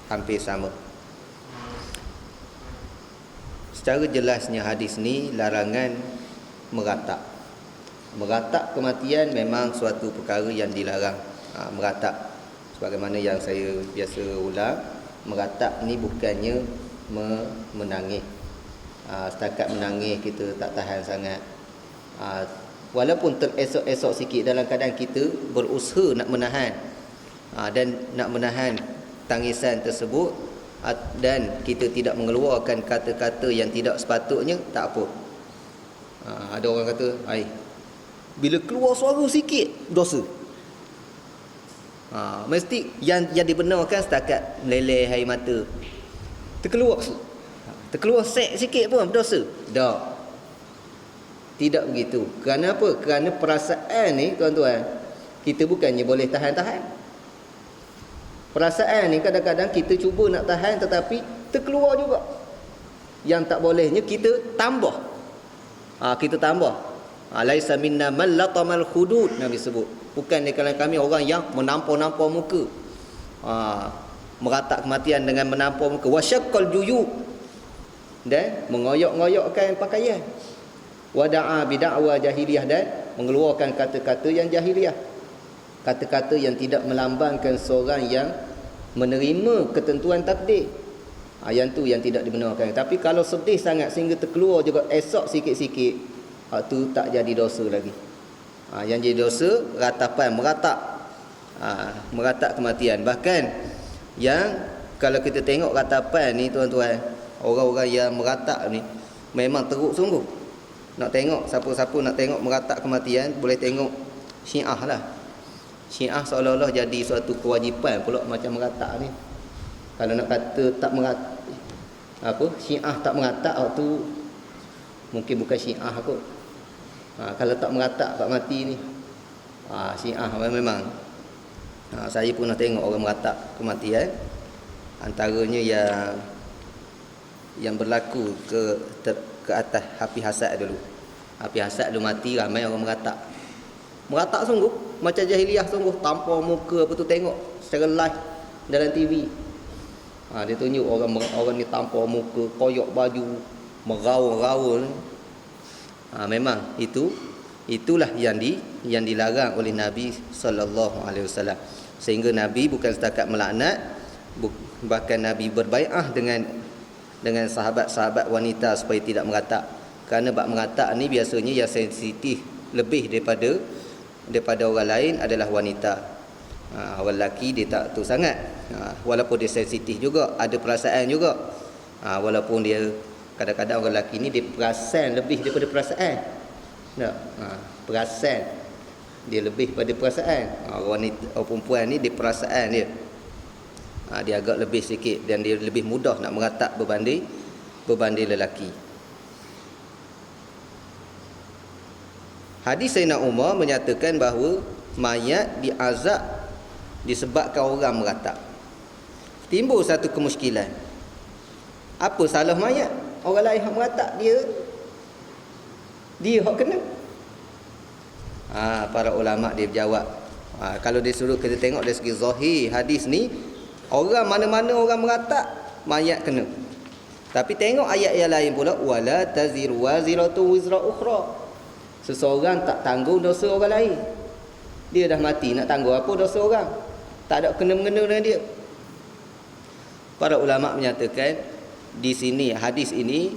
hampir sama. Secara jelasnya hadis ni larangan meratap. Meratap kematian memang suatu perkara yang dilarang. Meratap, sebagaimana yang saya biasa ulang, meratap ni bukannya menangis. Setakat menangis kita tak tahan sangat. Walaupun teresok-esok sikit dalam keadaan kita berusaha nak menahan, dan nak menahan tangisan tersebut, dan kita tidak mengeluarkan kata-kata yang tidak sepatutnya, tak apa. Ada orang kata, bila keluar suara sikit dosa. Mesti yang dibenarkan setakat meleleh air mata. Terkeluar sek sikit pun dosa. Tak. Tidak begitu. Kerana apa? Kerana perasaan ni, tuan-tuan, kita bukannya boleh tahan-tahan. Perasaan ni kadang-kadang kita cuba nak tahan, tetapi terkeluar juga. Yang tak bolehnya kita tambah. Kita tambah. Laisa minna man latamal hudud, Nabi sebut. Bukan di kalangan kami orang yang menampar-nampar muka. Meratak kematian dengan menampar muka. Wasyaqqal juyub, dan mengoyak-ngoyakkan pakaian. Wada'a bid'awa jahiliyah, dan mengeluarkan kata-kata yang jahiliyah. Kata-kata yang tidak melambangkan seorang yang menerima ketentuan takdir. Yang tu yang tidak dibenarkan. Tapi kalau sedih sangat sehingga terkeluar juga esok sikit-sikit, tu tak jadi dosa lagi. Yang jadi dosa ratapan, meratak kematian. Bahkan yang kalau kita tengok ratapan ni tuan-tuan, orang-orang yang meratak ni memang teruk sungguh. Nak tengok siapa-siapa nak tengok meratak kematian, boleh tengok Syiah lah. Syiah seolah-olah jadi suatu kewajipan pula macam meratak ni. Kalau nak kata tak meratak, Syiah tak meratak, tu mungkin bukan Syiah kot. Kalau tak meratak tak mati ni, Syiah memang. Saya pun nak tengok orang meratak kematian. Antaranya yang berlaku ke atas Hafiz Hasad dulu. Hafiz Hasad dulu mati, ramai orang meratak. Meratak sungguh, macam jahiliah sungguh, tampar muka apa tu, tengok secara live dalam TV. Dia tunjuk orang ni tampar muka, koyak baju, meraung-raung. Memang itulah yang dilarang oleh Nabi sallallahu alaihi wasallam. Sehingga Nabi bukan setakat melaknat, bahkan Nabi berbai'ah dengan sahabat-sahabat wanita supaya tidak meratak. Kerana bab meratak ni biasanya yang sensitif lebih daripada orang lain adalah wanita. Orang lelaki dia tak tu sangat. Walaupun dia sensitif juga, ada perasaan juga. Walaupun dia kadang-kadang orang lelaki ni dia perasan lebih daripada perasaan. Perasan dia lebih pada perasaan. Orang perempuan ni dia perasaan dia. Dia agak lebih sikit dan dia lebih mudah nak meratak berbanding lelaki. Hadis Sayyidina Umar menyatakan bahawa mayat diazab disebabkan orang meratak. Timbul satu kemusykilan. Apa salah mayat? Orang lain yang meratak, dia hak kena. Para ulama dia berjawab. Kalau dia suruh kita tengok dari segi zahir hadis ni, orang mana-mana orang meratak, mayat kena. Tapi tengok ayat yang lain pula, wala taziru waziratu wizra ukhra. Seseorang tak tanggung dosa orang lain. Dia dah mati, nak tanggung apa dosa orang? Tak ada kena-mengena dengan dia. Para ulama menyatakan di sini hadis ini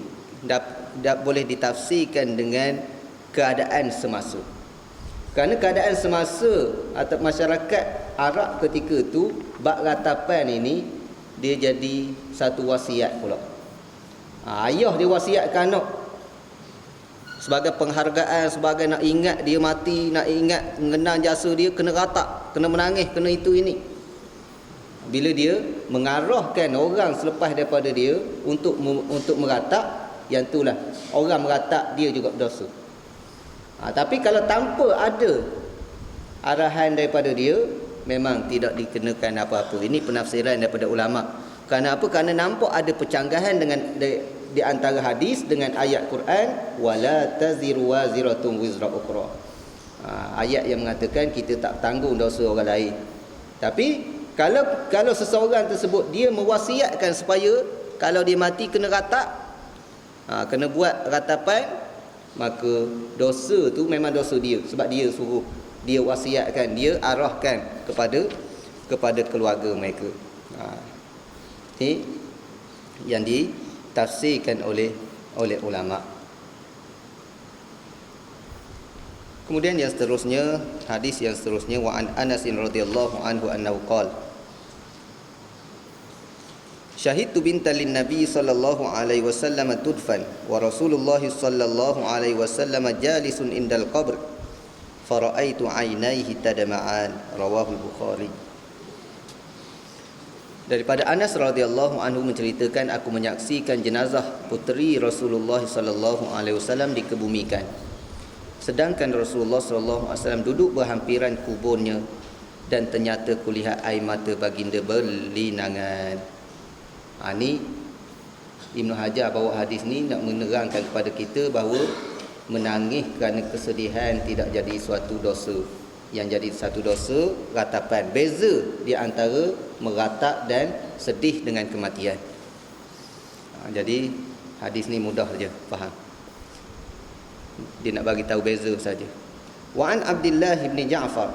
boleh ditafsirkan dengan keadaan semasa. Kerana keadaan semasa atau masyarakat Arab ketika tu, bab ratapan ini dia jadi satu wasiat pula. Ayah dia wasiatkan anak sebagai penghargaan, sebagai nak ingat dia mati, nak ingat mengenang jasa dia, kena ratak, kena menangis, kena itu ini. Bila dia mengarahkan orang selepas daripada dia untuk meratak, yang itulah orang meratak dia juga berdosa. Tapi kalau tanpa ada arahan daripada dia, memang tidak dikenakan apa-apa. Ini penafsiran daripada ulama. Kerana apa? Kerana nampak ada percanggahan di antara hadis dengan ayat Quran, wala taziru waziratun wizra ukhra. Ayat yang mengatakan kita tak tanggung dosa orang lain. Tapi kalau seseorang tersebut dia mewasiatkan supaya kalau dia mati kena ratak, kena buat ratapan, maka dosa tu memang dosa dia, sebab dia suruh, dia wasiatkan, dia arahkan kepada keluarga mereka. Ini yang ditafsirkan oleh ulama. Kemudian yang seterusnya, hadis yang seterusnya, wa an Anas radhiyallahu anhu annahu qala syahidtu bintan lin nabi sallallahu alaihi wasallam tudfan wa rasulullah sallallahu alaihi wasallam jalisun indal qabr faraitu aynaihi tadma'an, rawahu al-Bukhari. Daripada Anas radhiyallahu anhu menceritakan, aku menyaksikan jenazah puteri Rasulullah sallallahu alaihi wasallam dikebumikan, sedangkan Rasulullah sallallahu alaihi wasallam duduk berhampiran kuburnya, dan ternyata kulihat air mata baginda berlinangan. Ini Ibn Hajar bawa hadis ni nak menerangkan kepada kita bahawa menangis kerana kesedihan tidak jadi suatu dosa. Yang jadi satu dosa ratapan. Beza di antara meratap dan sedih dengan kematian. Jadi hadis ni mudah saja faham. Dia nak bagi tahu beza saja. Wa an Abdullah bin Ja'far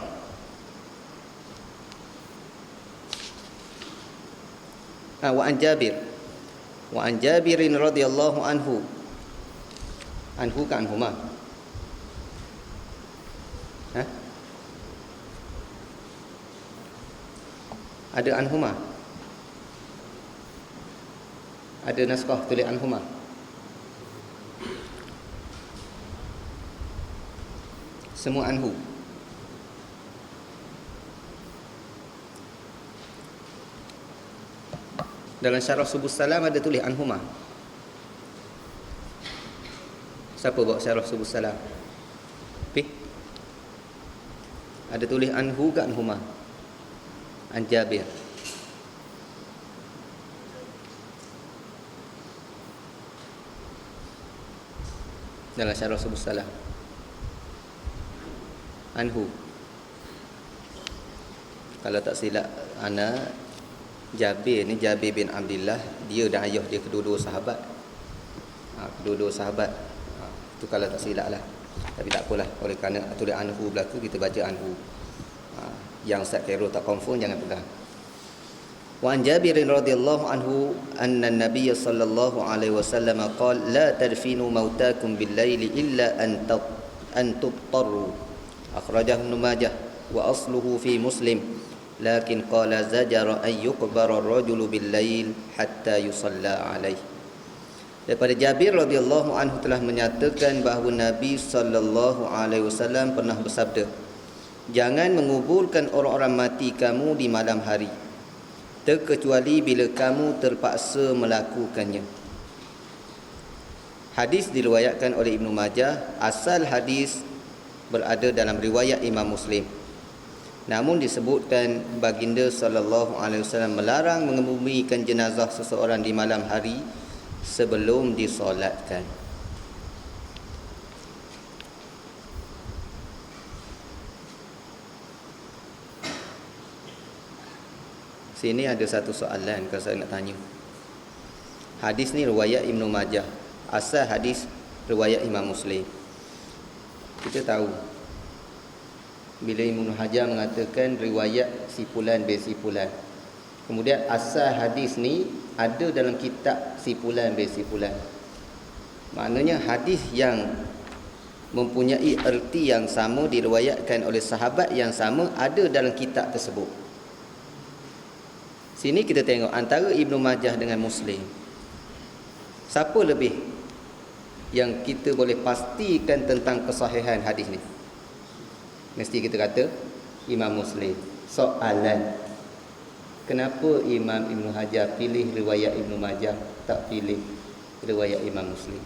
wa an Jabir wa an Jabirin radhiyallahu anhu kan anhuma ada anhuma, ada naskah tulis anhuma. Semua anhu. Dalam syarah Subus Salam ada tulis anhuma. Siapa bawa syarah Subus Salam? Ada tulis anhu ke anhuma? An Jabir. Dalam syarah Subus Salam anhu. Kalau tak silap ana, Jabir ni Jabir bin Abdullah, dia dan ayah dia kedua-dua sahabat. Kedua-dua sahabat. Itu kalau tak silap lah. Tapi tak apalah, oleh kerana tulis anhu berlaku, kita baca anhu. Yang Ustaz Khairul tak confirm, jangan pegang. Wa an Jabir radhiyallahu anhu anna an-nabiy sallallahu alaihi wasallam qala la tadfinu mautakum bil-laili illa an tuttaru. Akhrajahu Ibnu Majah wa asluhu fi Muslim. Lakin qala zajara an yuqbara ar-rajulu bil-lail hatta yusalla alaih. Daripada Jabir radhiyallahu anhu telah menyatakan bahawa Nabi sallallahu alaihi wasallam pernah bersabda, jangan menguburkan orang-orang mati kamu di malam hari, terkecuali bila kamu terpaksa melakukannya. Hadis diriwayatkan oleh Ibnu Majah. Asal hadis berada dalam riwayat Imam Muslim. Namun disebutkan baginda sallallahu alaihi wasallam melarang mengebumikan jenazah seseorang di malam hari sebelum disolatkan. Sini ada satu soalan kalau saya nak tanya. Hadis ni riwayat Ibnu Majah. Asal hadis riwayat Imam Muslim. Kita tahu bila Ibnu Hajar mengatakan riwayat si fulan bin si fulan, kemudian asal hadis ni ada dalam kitab si fulan bin si fulan, maknanya hadis yang mempunyai erti yang sama diriwayatkan oleh sahabat yang sama ada dalam kitab tersebut. Sini kita tengok antara Ibnu Majah dengan Muslim, siapa lebih yang kita boleh pastikan tentang kesahihan hadis ni? Mesti kita kata Imam Muslim. Soalan, kenapa Imam Ibnu Hajar pilih riwayat Ibnu Majah, tak pilih riwayat Imam Muslim?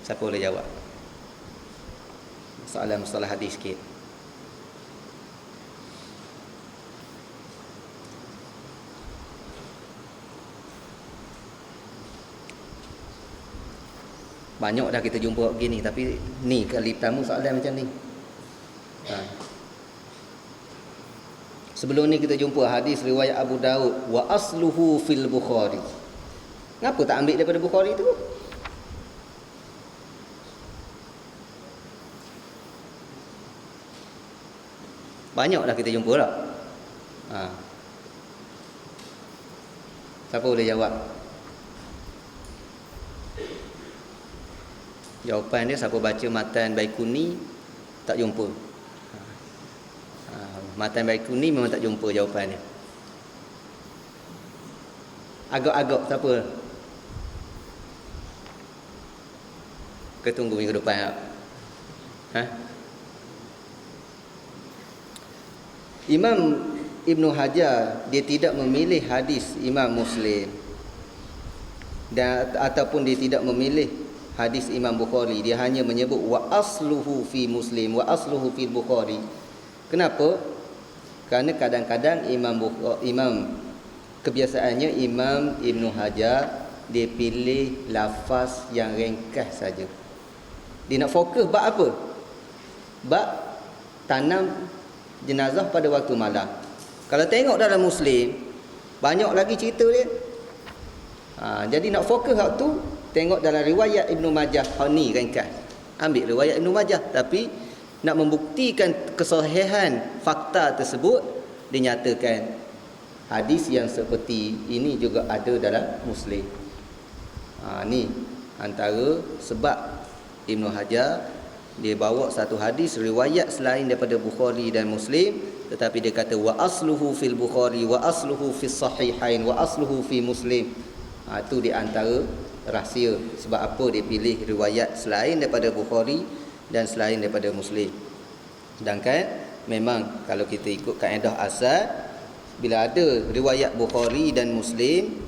Siapa boleh jawab? Soalan masalah hadis sikit. Banyak dah kita jumpa begini, tapi ni kali pertama soalan macam ni. Sebelum ni kita jumpa hadis riwayat Abu Daud wa asluhu fil Bukhari. Kenapa tak ambil daripada Bukhari tu? Banyak dah kita jumpa dah. Siapa boleh jawab? Jawapan dia, siapa baca Matan Baikuni tak jumpa. Matan Baikuni memang tak jumpa jawapan dia. Agak-agak siapa? Kita tunggu minggu depan. Imam Ibnu Hajar dia tidak memilih hadis Imam Muslim dan ataupun dia tidak memilih hadis Imam Bukhari. Dia hanya menyebut wa asluhu fi Muslim wa asluhu fil Bukhari. Kenapa? Kerana kadang-kadang Imam kebiasaannya Imam Ibn Hajar dia pilih lafaz yang ringkas saja. Dia nak fokus bab apa? Bab tanam jenazah pada waktu malam. Kalau tengok dalam Muslim, banyak lagi cerita dia. Jadi nak fokus waktu, tengok dalam riwayat Ibn Majah, ni ringkas. Ambil riwayat Ibn Majah, tapi nak membuktikan kesahihan fakta tersebut, dinyatakan hadis yang seperti ini juga ada dalam Muslim. Ni antara sebab Ibn Hajar dia bawa satu hadis riwayat selain daripada Bukhari dan Muslim, tetapi dia kata wa asluhu fil Bukhari wa asluhu fis sahihain wa asluhu fi Muslim. Itu di antara rahsia sebab apa dia pilih riwayat selain daripada Bukhari dan selain daripada Muslim. Sedangkan memang kalau kita ikut kaedah asal, bila ada riwayat Bukhari dan Muslim,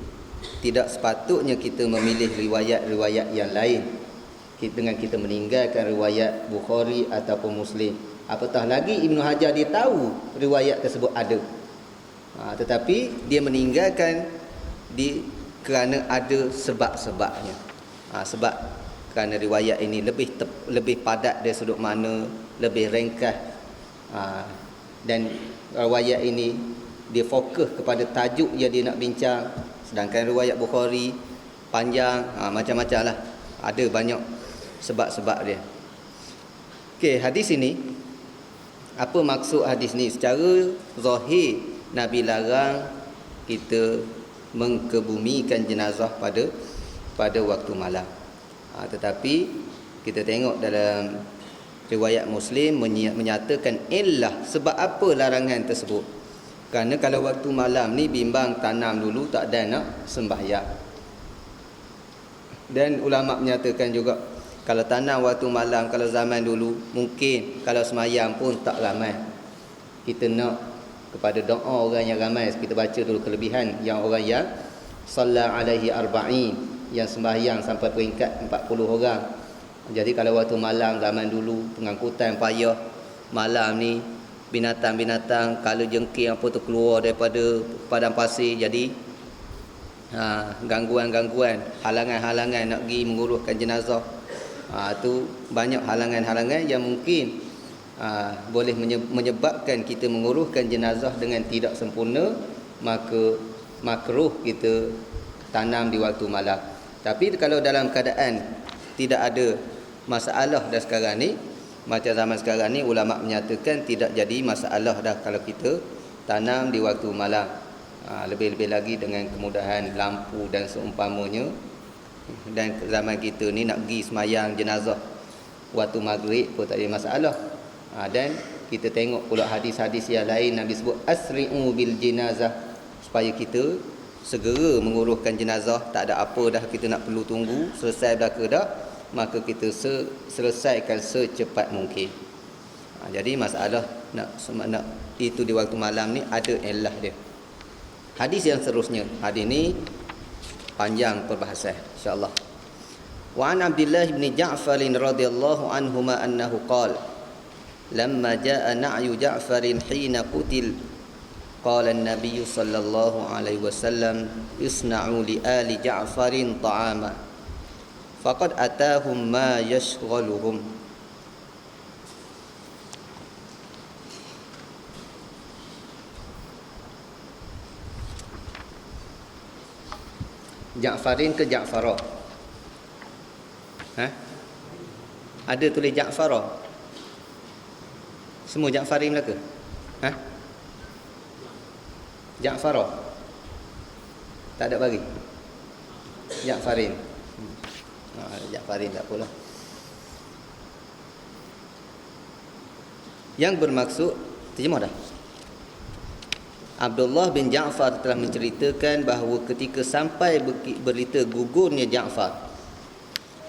tidak sepatutnya kita memilih riwayat-riwayat yang lain dengan kita meninggalkan riwayat Bukhari ataupun Muslim. Apatah lagi Ibn Hajar dia tahu riwayat tersebut ada, tetapi dia meninggalkan kerana ada sebab-sebabnya. Sebab kerana riwayat ini lebih padat dari sudut mana, lebih ringkas, dan riwayat ini dia fokus kepada tajuk yang dia nak bincang, sedangkan riwayat Bukhari panjang, macam-macam lah, ada banyak sebab-sebab dia. Okey, hadis ini, apa maksud hadis ni? Secara zahir Nabi larang kita mengkebumikan jenazah pada waktu malam. Tetapi kita tengok dalam riwayat Muslim menyatakan illah, sebab apa larangan tersebut. Kerana kalau waktu malam ni bimbang tanam dulu, tak ada nak sembahyang. Dan ulama menyatakan juga kalau tanam waktu malam, kalau zaman dulu mungkin kalau sembahyang pun tak ramai. Kita nak kepada doa orang yang ramai, kita baca dulu kelebihan yang orang yang salla alaihi arba'in, yang sembahyang sampai peringkat 40 orang. Jadi kalau waktu malam zaman dulu pengangkutan payah, malam ni binatang-binatang kala jengking apa tu keluar daripada padang pasir, jadi gangguan-gangguan, halangan-halangan nak pergi menguruskan jenazah. Tu banyak halangan-halangan yang mungkin boleh menyebabkan kita menguruskan jenazah dengan tidak sempurna, maka makruh kita tanam di waktu malam. Tapi kalau dalam keadaan tidak ada masalah dah sekarang ni, macam zaman sekarang ni, ulama menyatakan tidak jadi masalah dah kalau kita tanam di waktu malam. Lebih-lebih lagi dengan kemudahan lampu dan seumpamanya. Dan zaman kita ni nak pergi semayang jenazah waktu maghrib pun tak ada masalah. Dan kita tengok pula hadis-hadis yang lain, Nabi sebut asri'u bil jenazah, supaya kita segera menguruskan jenazah. Tak ada apa dah kita nak perlu tunggu selesai dah ke dah, maka kita selesaikan secepat mungkin. Jadi masalah nak itu di waktu malam ni ada illah dia. Hadis yang seterusnya, hadis ni panjang perbahasan insya-Allah. Wa an Abdullah bin Ja'far radhiyallahu anhuma annahu qala lamma jaa na'yu Ja'farin hina qutil qala an-nabiy sallallahu alaihi wasallam isna'u li ali Ja'farin ta'ama faqad atahum ma yashghaluhum. Ja'farin ke Ja'farah? Ada tulis Ja'farah? Semua Ja'farin lah ke? Ja'farah? Tak ada bagi? Ja'farin. Ja'farin tak apalah. Yang bermaksud, terjemah dah. Abdullah bin Ja'far telah menceritakan bahawa ketika sampai berita gugurnya Ja'far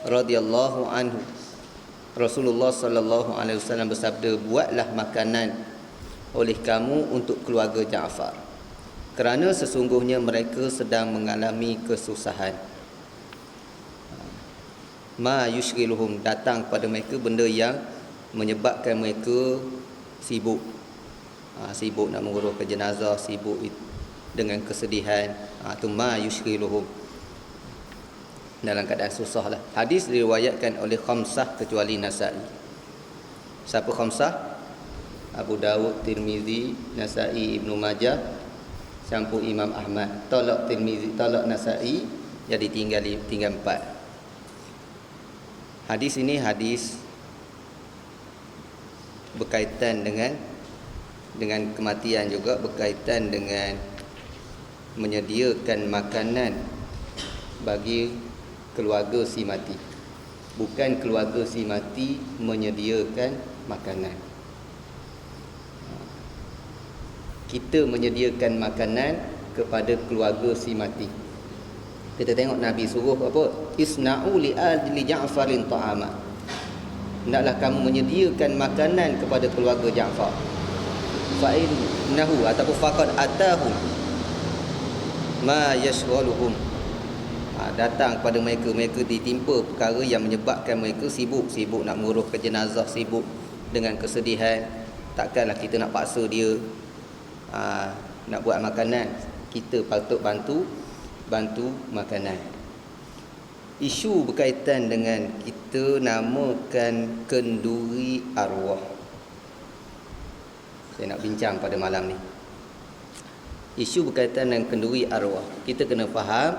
radhiyallahu anhu, Rasulullah sallallahu alaihi wasallam bersabda, buatlah makanan oleh kamu untuk keluarga Ja'far, kerana sesungguhnya mereka sedang mengalami kesusahan. Ma yushghiluhum, datang kepada mereka benda yang menyebabkan mereka sibuk. Sibuk nak menguruskan jenazah, sibuk dengan kesedihan, tu ma yushghiluhum, dalam keadaan susah lah. Hadis diriwayatkan oleh khamsah kecuali Nasa'i. Siapa khamsah? Abu Dawud, Tirmizi, Nasa'i, Ibnu Majah, sampai Imam Ahmad. Tolak Tirmizi, tolak Nasa'i, jadi tinggal 4. Hadis ini hadis berkaitan dengan kematian, juga berkaitan dengan menyediakan makanan bagi keluarga si mati. Bukan keluarga si mati menyediakan makanan. Kita menyediakan makanan kepada keluarga si mati. Kita tengok Nabi suruh apa? Isna'u li ahli Ja'farin ta'ama. Hendaklah kamu menyediakan makanan kepada keluarga Ja'far. Fa'innahu ataupun faqad atahum ma yashghaluhum. Datang kepada mereka ditimpa perkara yang menyebabkan mereka sibuk nak menguruskan jenazah, sibuk dengan kesedihan. Takkanlah kita nak paksa dia nak buat makanan. Kita patut bantu makanan. Isu berkaitan dengan kita namakan kenduri arwah. Saya nak bincang pada malam ni. Isu berkaitan dengan kenduri arwah. Kita kena faham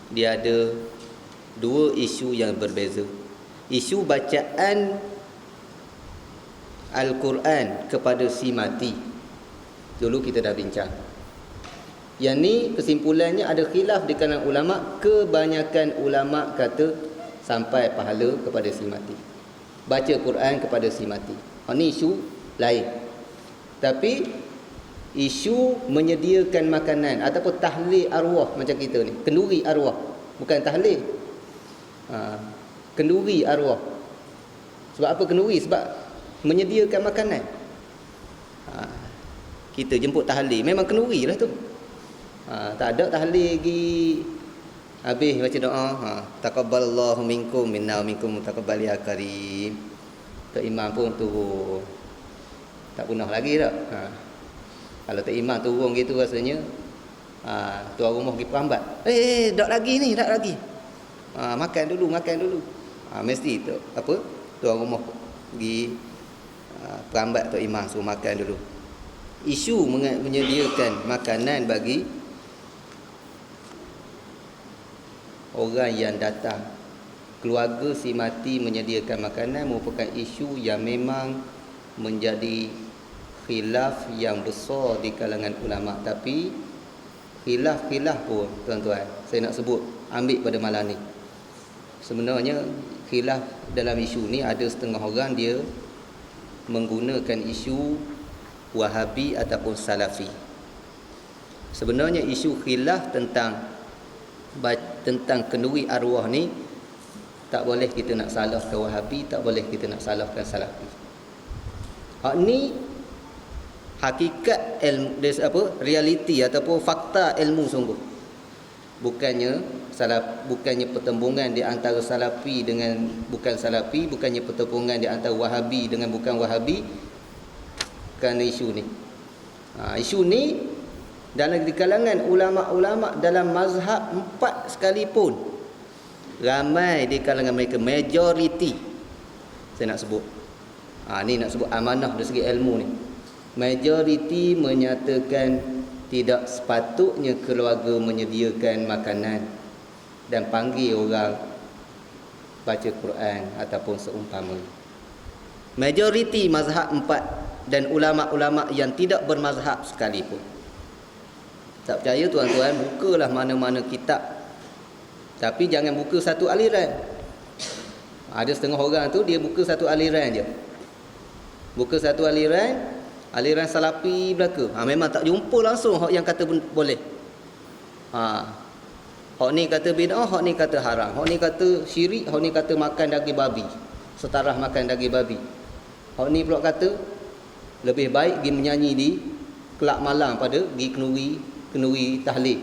dia ada dua isu yang berbeza. Isu bacaan Al-Quran kepada si mati, dulu kita dah bincang. Yang ni kesimpulannya ada khilaf di kalangan ulama. Kebanyakan ulama kata sampai pahala kepada si mati, baca Quran kepada si mati. Ini isu lain. Tapi isu menyediakan makanan ataupun tahlil arwah macam kita ni, kenduri arwah, bukan tahlil. Kenduri arwah. Sebab apa kenduri? Sebab menyediakan makanan. Kita jemput tahlil, memang kenduri lah tu. Tak ada tahlil lagi habis baca doa, taqabbalallahu minkum minna wa minkum taqabbal ya karim. Tok imam pun turun, tak punah lagi tak. Kalau tok imam turun gitu rasanya tuan rumah pergi perambat, dak lagi ni, dak lagi. Makan dulu. Mesti tu apa, tuan rumah pergi perambat tok imam suruh makan dulu. Isu menyediakan makanan bagi orang yang datang, keluarga si mati menyediakan makanan merupakan isu yang memang menjadi khilaf yang besar di kalangan ulama. Tapi khilaf pun tuan-tuan, saya nak sebut, ambil pada malam ni. Sebenarnya khilaf dalam isu ni ada setengah orang dia menggunakan isu Wahabi ataupun Salafi. Sebenarnya isu khilaf tentang kenduri arwah ni tak boleh kita nak salahkan Wahabi, tak boleh kita nak salahkan Salafi. Hak ni hakikat ilmu, realiti ataupun fakta ilmu sungguh. Bukannya pertembungan di antara Salafi dengan bukan Salafi, bukannya pertembungan di antara Wahabi dengan bukan Wahabi. Kerana isu ni, isu ni di kalangan ulama-ulama dalam mazhab 4 sekalipun, ramai di kalangan mereka, majoriti, saya nak sebut, ni nak sebut amanah dari segi ilmu ni, majoriti menyatakan tidak sepatutnya keluarga menyediakan makanan dan panggil orang baca Quran ataupun seumpama. Majoriti mazhab 4 dan ulama-ulama yang tidak bermazhab sekalipun. Tak percaya tuan-tuan, bukalah mana-mana kitab, tapi jangan buka satu aliran. Ada setengah orang tu dia buka satu aliran je, buka satu aliran Salafi belaka. Memang tak jumpa langsung hak yang kata boleh. Hak ni kata bid'ah, hak ni kata haram, hak ni kata syirik, hak ni kata makan daging babi, setara makan daging babi. Hak ni pula kata lebih baik pergi menyanyi di kelab malam pada pergi kenduri tahlil.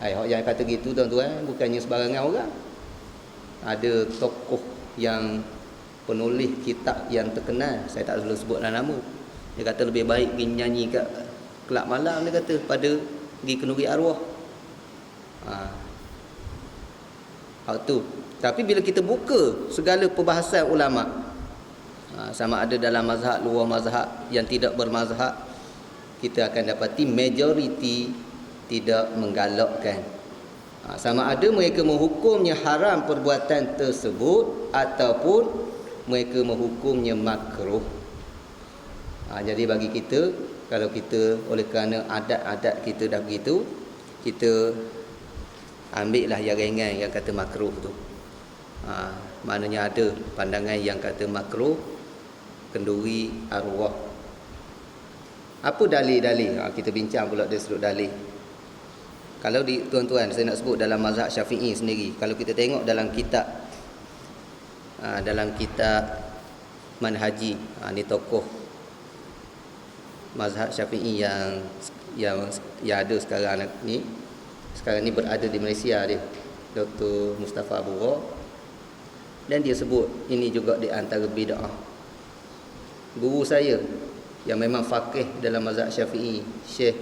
Hak yang kata gitu tuan-tuan, bukannya sebarangan orang. Ada tokoh yang penulis kitab yang terkenal, saya tak perlu sebutlah nama, dia kata lebih baik pergi nyanyi kat kelab malam dia kata pada pergi kenduri arwah. Hak tu. Tapi bila kita buka segala perbahasan ulama, sama ada dalam mazhab, luar mazhab, yang tidak bermazhab, kita akan dapati majoriti tidak menggalakkan. Sama ada mereka menghukumnya haram perbuatan tersebut ataupun mereka menghukumnya makruh. Jadi bagi kita, kalau kita oleh kerana adat-adat kita dah begitu, kita ambil lah yang ringan yang kata makruh tu. Maknanya ada pandangan yang kata makruh kenduri arwah. Apa dalil-dalil? Kita bincang pula dari sudut dalil. Kalau di tuan-tuan, saya nak sebut dalam mazhab Syafi'i sendiri, kalau kita tengok dalam kitab Manhaji, ni tokoh mazhab Syafi'i yang ada sekarang ni. Sekarang ni berada di Malaysia dia, Dr. Mustafa Bura. Dan dia sebut ini juga di antara bid'ah. Guru saya yang memang faqih dalam mazhab Syafi'i, Syekh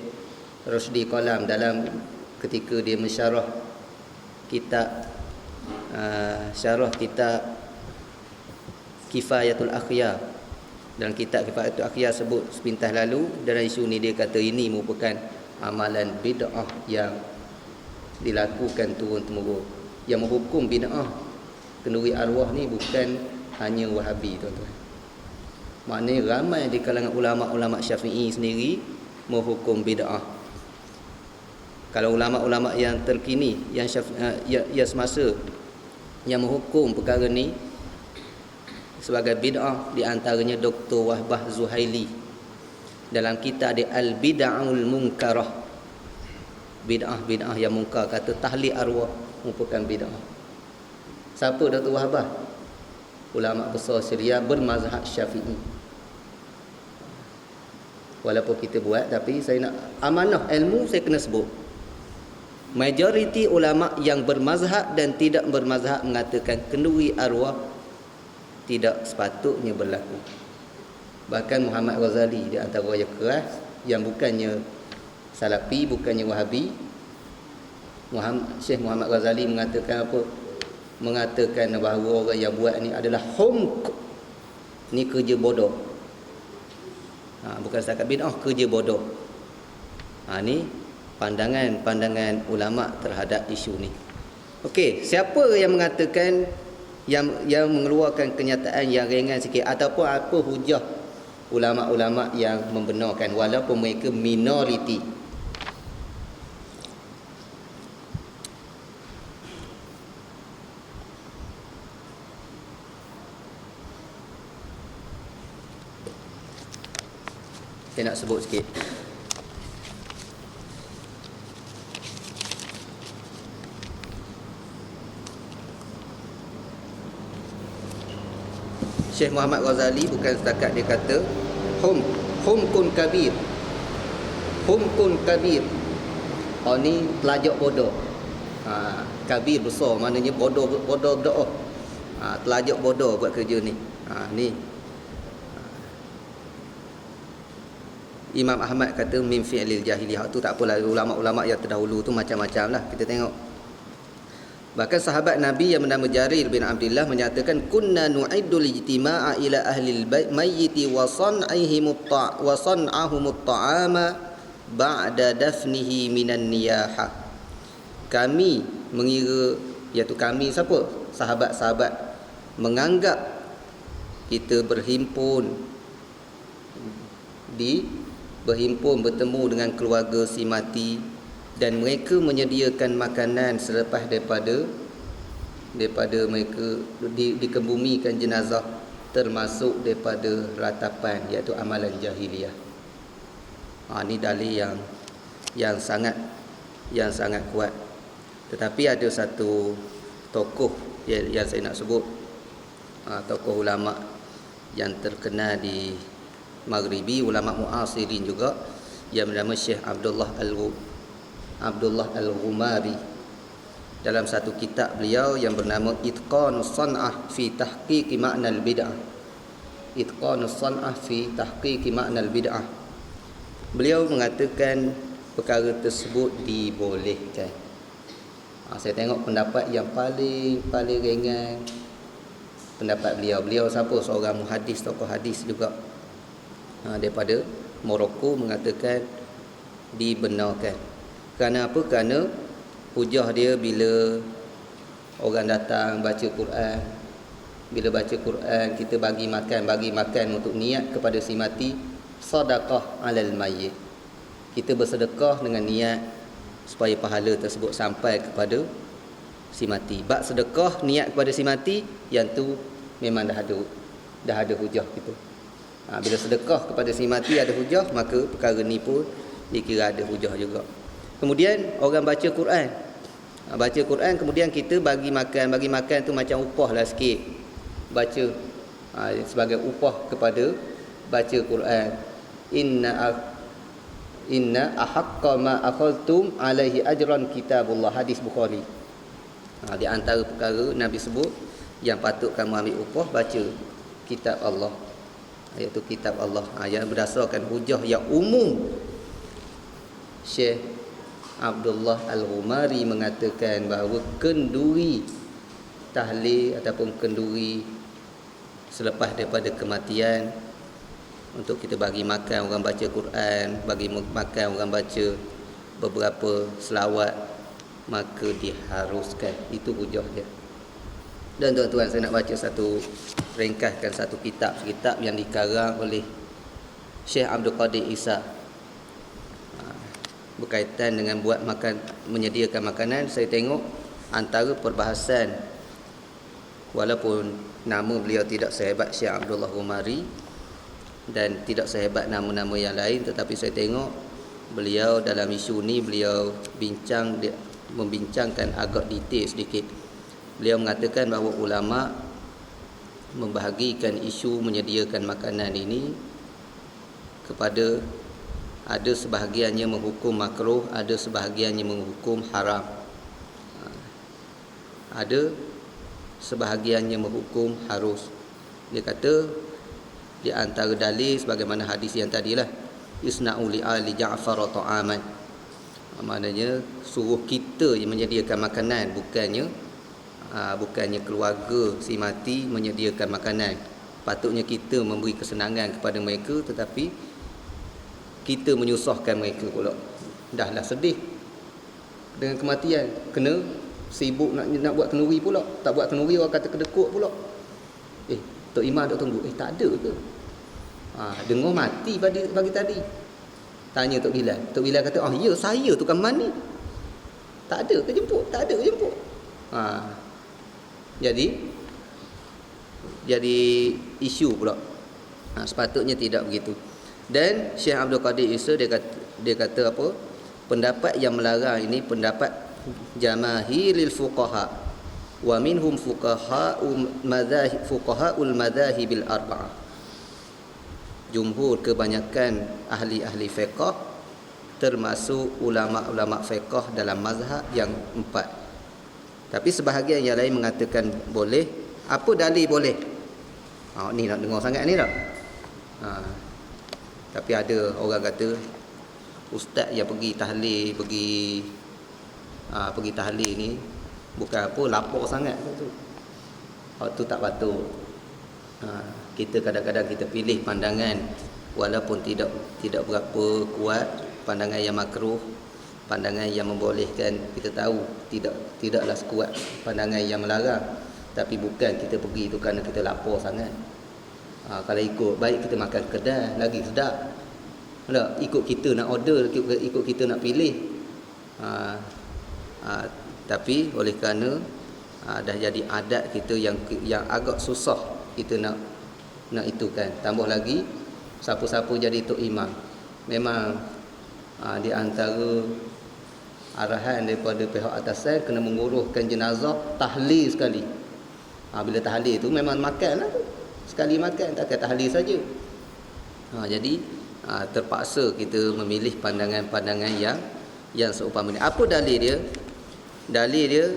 Rusdi Qalam, dalam ketika dia mensyarah kitab Kifayatul Akhyar. Dalam kitab Kifayatul Akhyar sebut sepintas lalu, dalam isu ni dia kata ini merupakan amalan bid'ah yang dilakukan turun-temurun. Yang menghukum bid'ah kenduri arwah ni bukan hanya Wahabi, tuan-tuan. Maknanya ramai di kalangan ulama-ulama Syafi'i sendiri menghukum bid'ah. Kalau ulama-ulama yang terkini, yang semasa yang menghukum perkara ni sebagai bid'ah, di antaranya Dr. Wahbah Zuhaili dalam kitab dia Al-Bid'ahul Munkarah. Bid'ah yang munkar, kata tahlil arwah merupakan bid'ah. Siapa Dr. Wahbah? Ulama besar Syria bermazhab Syafi'i. Walaupun kita buat, tapi saya nak amanah ilmu, saya kena sebut. Majoriti ulama yang bermazhab dan tidak bermazhab mengatakan kenduri arwah tidak sepatutnya berlaku. Bahkan Muhammad Ghazali di antara yang keras, yang bukannya Salafi, bukannya Wahabi, Syekh Muhammad Ghazali mengatakan apa? Mengatakan bahawa orang yang buat ni adalah humq. Ni kerja bodoh. Bukan setakat bid'ah, kerja bodoh. Ni pandangan ulama terhadap isu ni. Okey, siapa yang mengatakan yang mengeluarkan kenyataan yang ringan sikit, ataupun apa hujah ulama-ulama yang membenarkan walaupun mereka minoriti? Saya nak sebut sikit. Syekh Muhammad Ghazali bukan setakat dia kata humkun kabir. Humkun kabir. Ni telajak bodoh. Kabir besar, maknanya bodoh berdoa. Telajak bodoh buat kerja ni. Ni Imam Ahmad kata min fi'lil jahiliyah. Tu tak apalah, ulama-ulama yang terdahulu tu macam-macam lah. Kita tengok. Bahkan sahabat Nabi yang bernama Jarir bin Abdullah menyatakan kunna nu'iddul ijtima'a ila ahlil mayyiti wa san'ahumut ta'ama ba'da dafnihi minan niyaha. Kami mengira, iaitu kami siapa? Sahabat-sahabat menganggap kita berhimpun bertemu dengan keluarga si mati, dan mereka menyediakan makanan selepas daripada mereka dikebumikan jenazah, termasuk daripada ratapan, iaitu amalan jahiliyah. Ini dalil yang sangat kuat. Tetapi ada satu tokoh yang saya nak sebut, tokoh ulama yang terkenal di Maghribi, ulama muasirin juga, yang bernama Syekh Abdullah Al-Ghumari. Dalam satu kitab beliau yang bernama Itqanus San'ah fi Tahqiqi Ma'nal Bid'ah. Itqanus San'ah fi Tahqiqi Ma'nal Bid'ah. Beliau mengatakan perkara tersebut dibolehkan. Saya tengok pendapat yang paling ringan pendapat beliau. Beliau siapa? Seorang muhadis, tokoh hadis juga daripada Morocco, mengatakan dibenarkan. Kerana apa? Kerana hujah dia bila orang datang baca Quran, bila baca Quran kita bagi makan untuk niat kepada si mati, sedekah alal mayyit. Kita bersedekah dengan niat supaya pahala tersebut sampai kepada si mati. Bab sedekah niat kepada si mati, yang tu memang dah ada hujah kita. Bila sedekah kepada si mati ada hujah, maka perkara ni pun dikira ada hujah juga. Kemudian orang baca Quran. Baca Quran kemudian kita bagi makan tu macam upah lah sikit. Baca sebagai upah kepada baca Quran. Inna ahaqqa ma akhadtum alaihi ajran kitabullah, hadis Bukhari. Di antara perkara Nabi sebut yang patut kamu ambil upah, baca kitab Allah, iaitu kitab Allah. Yang berdasarkan hujah yang umum. Syekh Abdullah Al-Ghumari mengatakan bahawa kenduri tahlil ataupun kenduri selepas daripada kematian, untuk kita bagi makan orang baca Quran, bagi makan orang baca beberapa selawat, maka diharuskan. Itu hujah dia. Dan tuan-tuan, saya nak baca ringkaskan satu kitab yang dikarang oleh Syekh Abdul Qadir Isa berkaitan dengan menyediakan makanan. Saya tengok antara perbahasan, walaupun nama beliau tidak sehebat Syekh Abdullah Ghumari dan tidak sehebat nama-nama yang lain, tetapi saya tengok beliau dalam isu ni beliau membincangkan agak detail sedikit. Beliau mengatakan bahawa ulama membahagikan isu menyediakan makanan ini kepada, ada sebahagiannya menghukum makruh, ada sebahagiannya menghukum haram, ada sebahagiannya menghukum harus. Dia kata di antara dalil sebagaimana hadis yang tadilah, isna'u li ali Ja'far ta'aman, maknanya suruh kita yang menyediakan makanan, bukannya keluarga si mati menyediakan makanan. Patutnya kita memberi kesenangan kepada mereka, tetapi kita menyusahkan mereka pula. Dahlah sedih dengan kematian, kena sibuk nak buat kenduri pula. Tak buat kenduri orang kata kedekut pula. Tok Imam tak tunggu. Tak ada ke? Dengar mati pagi tadi. Tanya Tok Bilal. Tok Bilal kata, ya saya tukang mani. Tak ada ke jemput? Tak ada ke jemput? Jadi isu pula. Sepatutnya tidak begitu. Dan Syekh Abdul Qadir Isa dia kata apa? Pendapat yang melarang ini pendapat jamaahiril fuqaha, wa minhum fuqaha'ul madhahibil arba'ah. Jumhur kebanyakan ahli-ahli fiqh, termasuk ulama-ulama fiqh dalam mazhab yang 4. Tapi sebahagian yang lain mengatakan boleh. Apa dalil boleh? Ni nak dengar sangat ni tak? Tapi ada orang kata ustaz yang pergi tahlil ni bukan apa, lapar sangat tu. Waktu tak patut. Kita kadang-kadang kita pilih pandangan walaupun tidak berapa kuat, pandangan yang makruh, pandangan yang membolehkan. Kita tahu tidaklah sekuat pandangan yang melarang, tapi bukan kita pergi tu kerana kita lapar sangat. Kalau ikut, baik kita makan kedai lagi sedap. Tak, ikut kita nak order, ikut kita nak pilih. Tapi oleh kerana dah jadi adat kita yang agak susah kita nak itu kan. Tambah lagi siapa-siapa jadi tok imam, memang di antara arahan daripada pihak atasan kena menguruhkan jenazah tahlil sekali. Bila tahlil tu memang makanlah tu. Sekali makan, tak kata tahlil saja. Jadi terpaksa kita memilih pandangan-pandangan yang seumpama ni. Apa dalil dia? Dalil dia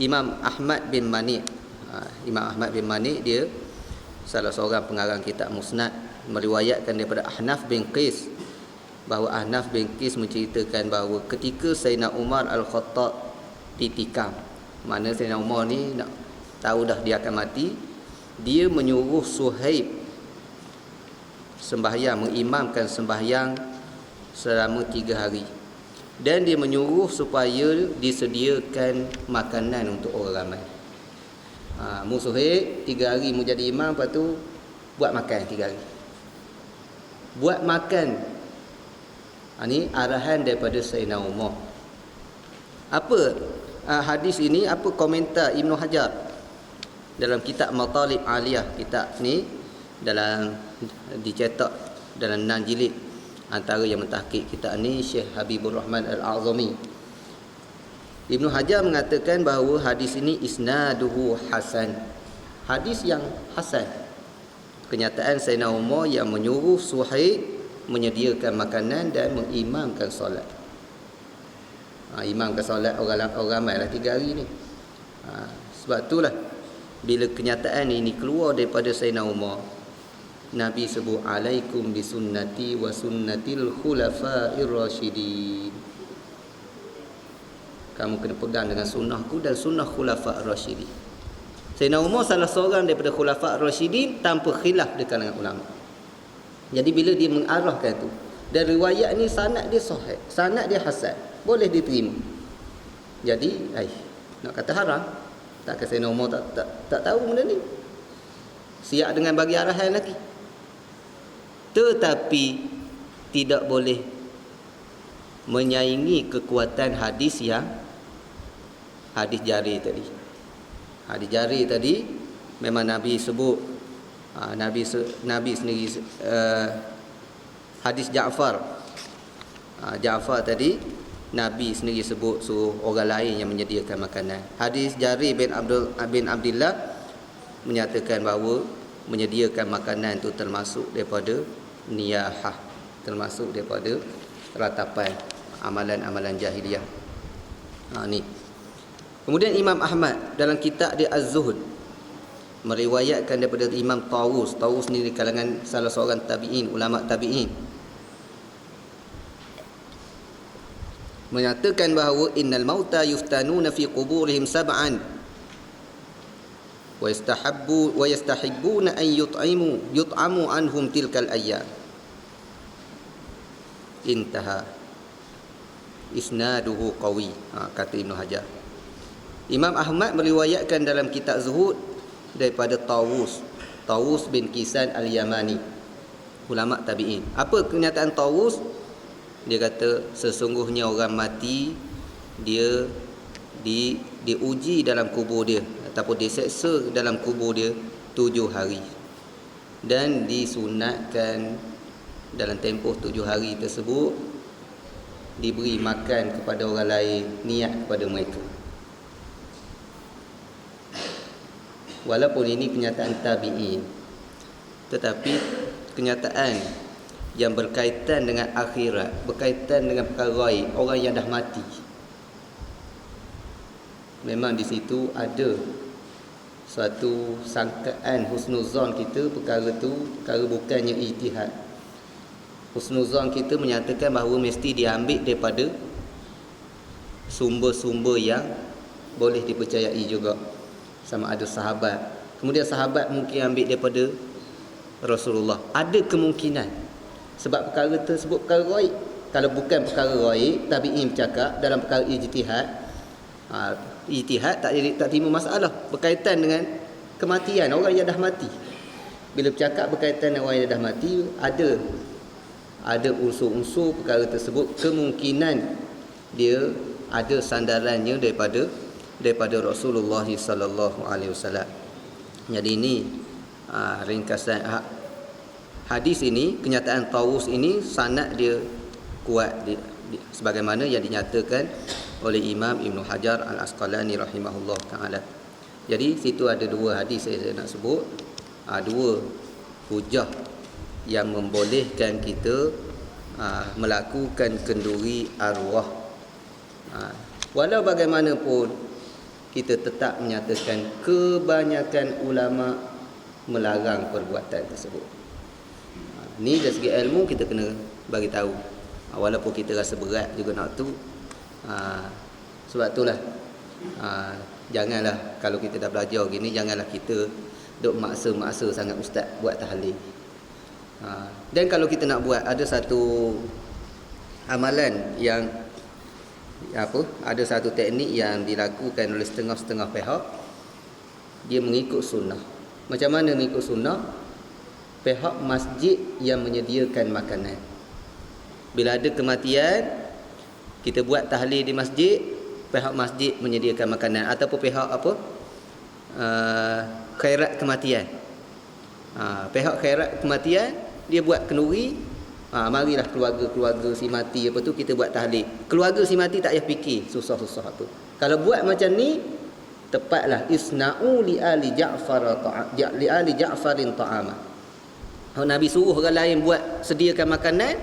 Imam Ahmad bin Mani'. Imam Ahmad bin Mani' dia salah seorang pengarang kitab Musnad, meriwayatkan daripada Ahnaf bin Qais bahawa Ahnaf bin Qais menceritakan bahawa ketika Sayyidina Umar Al-Khattab ditikam, mana Sayyidina Umar ni nak tahu dah dia akan mati, dia menyuruh Suhaib sembahyang, mengimamkan sembahyang selama 3 hari, dan dia menyuruh supaya disediakan makanan untuk orang ramai. Suhaib 3 hari mu jadi imam, lepas tu buat makan 3 hari, buat makan. Ini arahan daripada Sayyidina Umar. Apa hadis ini, apa komentar Ibnu Hajar dalam kitab Matalib Aliyah. Kitab ni dalam dicetak dalam 6 jilid. Antara yang mentahqiq kitab ni Syekh Habibur Rahman Al-A'zami. Ibnu Hajar mengatakan bahawa hadis ini isnaduhu hasan, hadis yang hasan. Kenyataan Sayyidina Umar yang menyuruh Suhaib menyediakan makanan dan mengimamkan solat. Imamkan solat orang ramai lah 3 hari ni. Sebab itulah bila kenyataan ini keluar daripada Sayyidina Umar, Nabi sebut alaikum bisunnati wa sunnatil khulafa'ir rasyidin. Kamu kena pegang dengan sunnahku dan sunnah khulafa'ir rasyidin. Sayyidina Umar salah seorang daripada khulafa'ir rasyidin tanpa khilaf di kalangan ulama. Jadi bila dia mengarahkan tu, dan riwayat ni sanad dia sahih, sanad dia hasan, boleh diterima. Jadi nak kata haram, takkan Sayyidina Umar tak tahu benda ni, siap dengan bagi arahan lagi. Tetapi tidak boleh menyaingi kekuatan hadis yang hadis jari tadi. Hadis jari tadi memang Nabi sebut, Nabi sendiri hadis Ja'far. Ja'far tadi Nabi sendiri sebut suruh orang lain yang menyediakan makanan. Hadis Jarir bin Abdullah menyatakan bahawa menyediakan makanan itu termasuk daripada niyahah, termasuk daripada ratapan amalan-amalan jahiliah. Ni. Kemudian Imam Ahmad dalam kitab dia Az-Zuhd meriwayatkan daripada Imam Tawus. Tawus ni di kalangan salah seorang tabi'in, ulama tabi'in, menyatakan bahawa innal mauta yuftanuna fi quburihim sab'an wa yastahibbuna an yut'amu anhum tilkal ayyam. Intaha. Isnaduhu qawi, kata Ibnu Hajar. Imam Ahmad meriwayatkan dalam kitab Zuhud daripada Tawus bin Kisan Al-Yamani, ulama tabi'in. Apa kenyataan Tawus? Dia kata sesungguhnya orang mati dia diuji dalam kubur dia ataupun diseksa dalam kubur dia 7 hari, dan disunatkan dalam tempoh 7 hari tersebut diberi makan kepada orang lain, niat kepada mereka. Walaupun ini kenyataan tabi'in, tetapi kenyataan yang berkaitan dengan akhirat, berkaitan dengan perkara gaib, orang yang dah mati, memang di situ ada suatu sangkaan husnuzon kita, perkara tu perkara bukannya ijtihad. Husnuzon kita menyatakan bahawa mesti diambil daripada sumber-sumber yang boleh dipercayai juga, sama ada sahabat. Kemudian sahabat mungkin ambil daripada Rasulullah. Ada kemungkinan sebab perkara tersebut perkara gaib. Kalau bukan perkara gaib, tabi'in bercakap dalam perkara ijtihad. Ijtihad tak terima masalah berkaitan dengan kematian orang yang dah mati. Bila bercakap berkaitan dengan orang yang dah mati, ada unsur-unsur perkara tersebut kemungkinan dia ada sandarannya daripada Rasulullah sallallahu alaihi wasallam. Jadi ini ringkasan hadis ini, kenyataan Tawus ini sanad dia kuat sebagaimana yang dinyatakan oleh Imam Ibnu Hajar Al-Asqalani rahimahullah taala. Jadi situ ada 2 hadis saya nak sebut, 2 hujah yang membolehkan kita melakukan kenduri arwah. Walau bagaimanapun kita tetap menyatakan kebanyakan ulama melarang perbuatan tersebut. Ni dari segi ilmu kita kena bagi tahu. Walaupun kita rasa berat juga nak tu. Sebab itulah janganlah kalau kita dah belajar gini, janganlah kita duk maksa-maksa sangat ustaz buat tahlil. Dan kalau kita nak buat, ada satu amalan yang ada satu teknik yang dilakukan oleh setengah-setengah pihak. Dia mengikut sunnah. Macam mana mengikut sunnah? Pihak masjid yang menyediakan makanan. Bila ada kematian, kita buat tahlil di masjid, pihak masjid menyediakan makanan. Ataupun pihak khairat kematian. Pihak khairat kematian, dia buat kenduri. Marilah keluarga-keluarga si mati apa tu, kita buat tahlil. Keluarga si mati tak payah fikir susah-susah apa. Kalau buat macam ni, tepatlah isna'u li ali Ja'farin ta'ama. Nabi suruh orang lain buat sediakan makanan,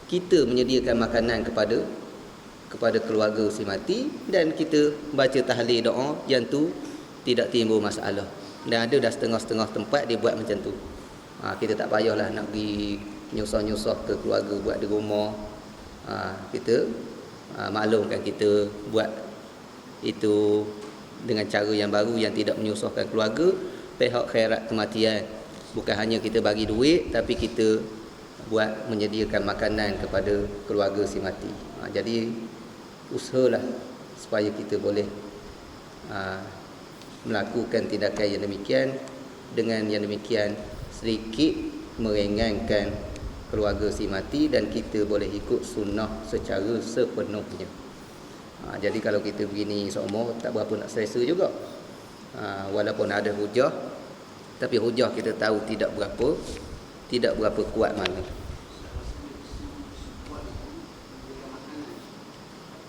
kita menyediakan makanan kepada keluarga si mati, dan kita baca tahlil doa, yang tu tidak timbul masalah. Dan ada dah setengah-setengah tempat dia buat macam tu. Kita tak payahlah nak pergi nyusah-nyusah ke keluarga buat di rumah. Kita maklumkan kita buat itu dengan cara yang baru yang tidak menyusahkan keluarga. Pihak khairat kematian, bukan hanya kita bagi duit, tapi kita buat menyediakan makanan kepada keluarga si mati. Jadi usahalah supaya kita boleh melakukan tindakan yang demikian. Dengan yang demikian sedikit meringankan keluarga si mati, dan kita boleh ikut sunnah secara sepenuhnya. Jadi kalau kita begini seumur, tak berapa nak selesa juga. Walaupun ada hujah, tapi hujah kita tahu tidak berapa kuat mana.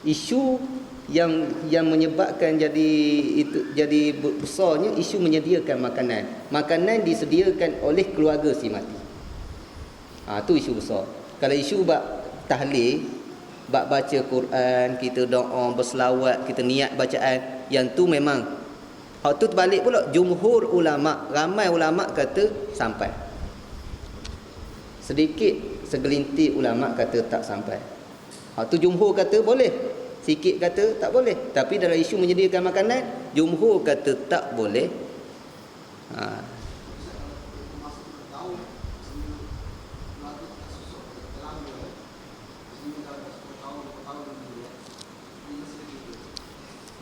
Isu yang menyebabkan jadi besarnya isu menyediakan makanan. Makanan disediakan oleh keluarga si mati. Tu isu besar. Kalau isu bab tahlil, bab baca Quran, kita doa, berselawat, kita niat bacaan, yang tu memang tu terbalik pula. Jumhur ulama, ramai ulama kata sampai. Sedikit segelintir ulama kata tak sampai. Tu jumhur kata boleh, sikit kata tak boleh. Tapi dalam isu menyediakan makanan, jumhur kata tak boleh.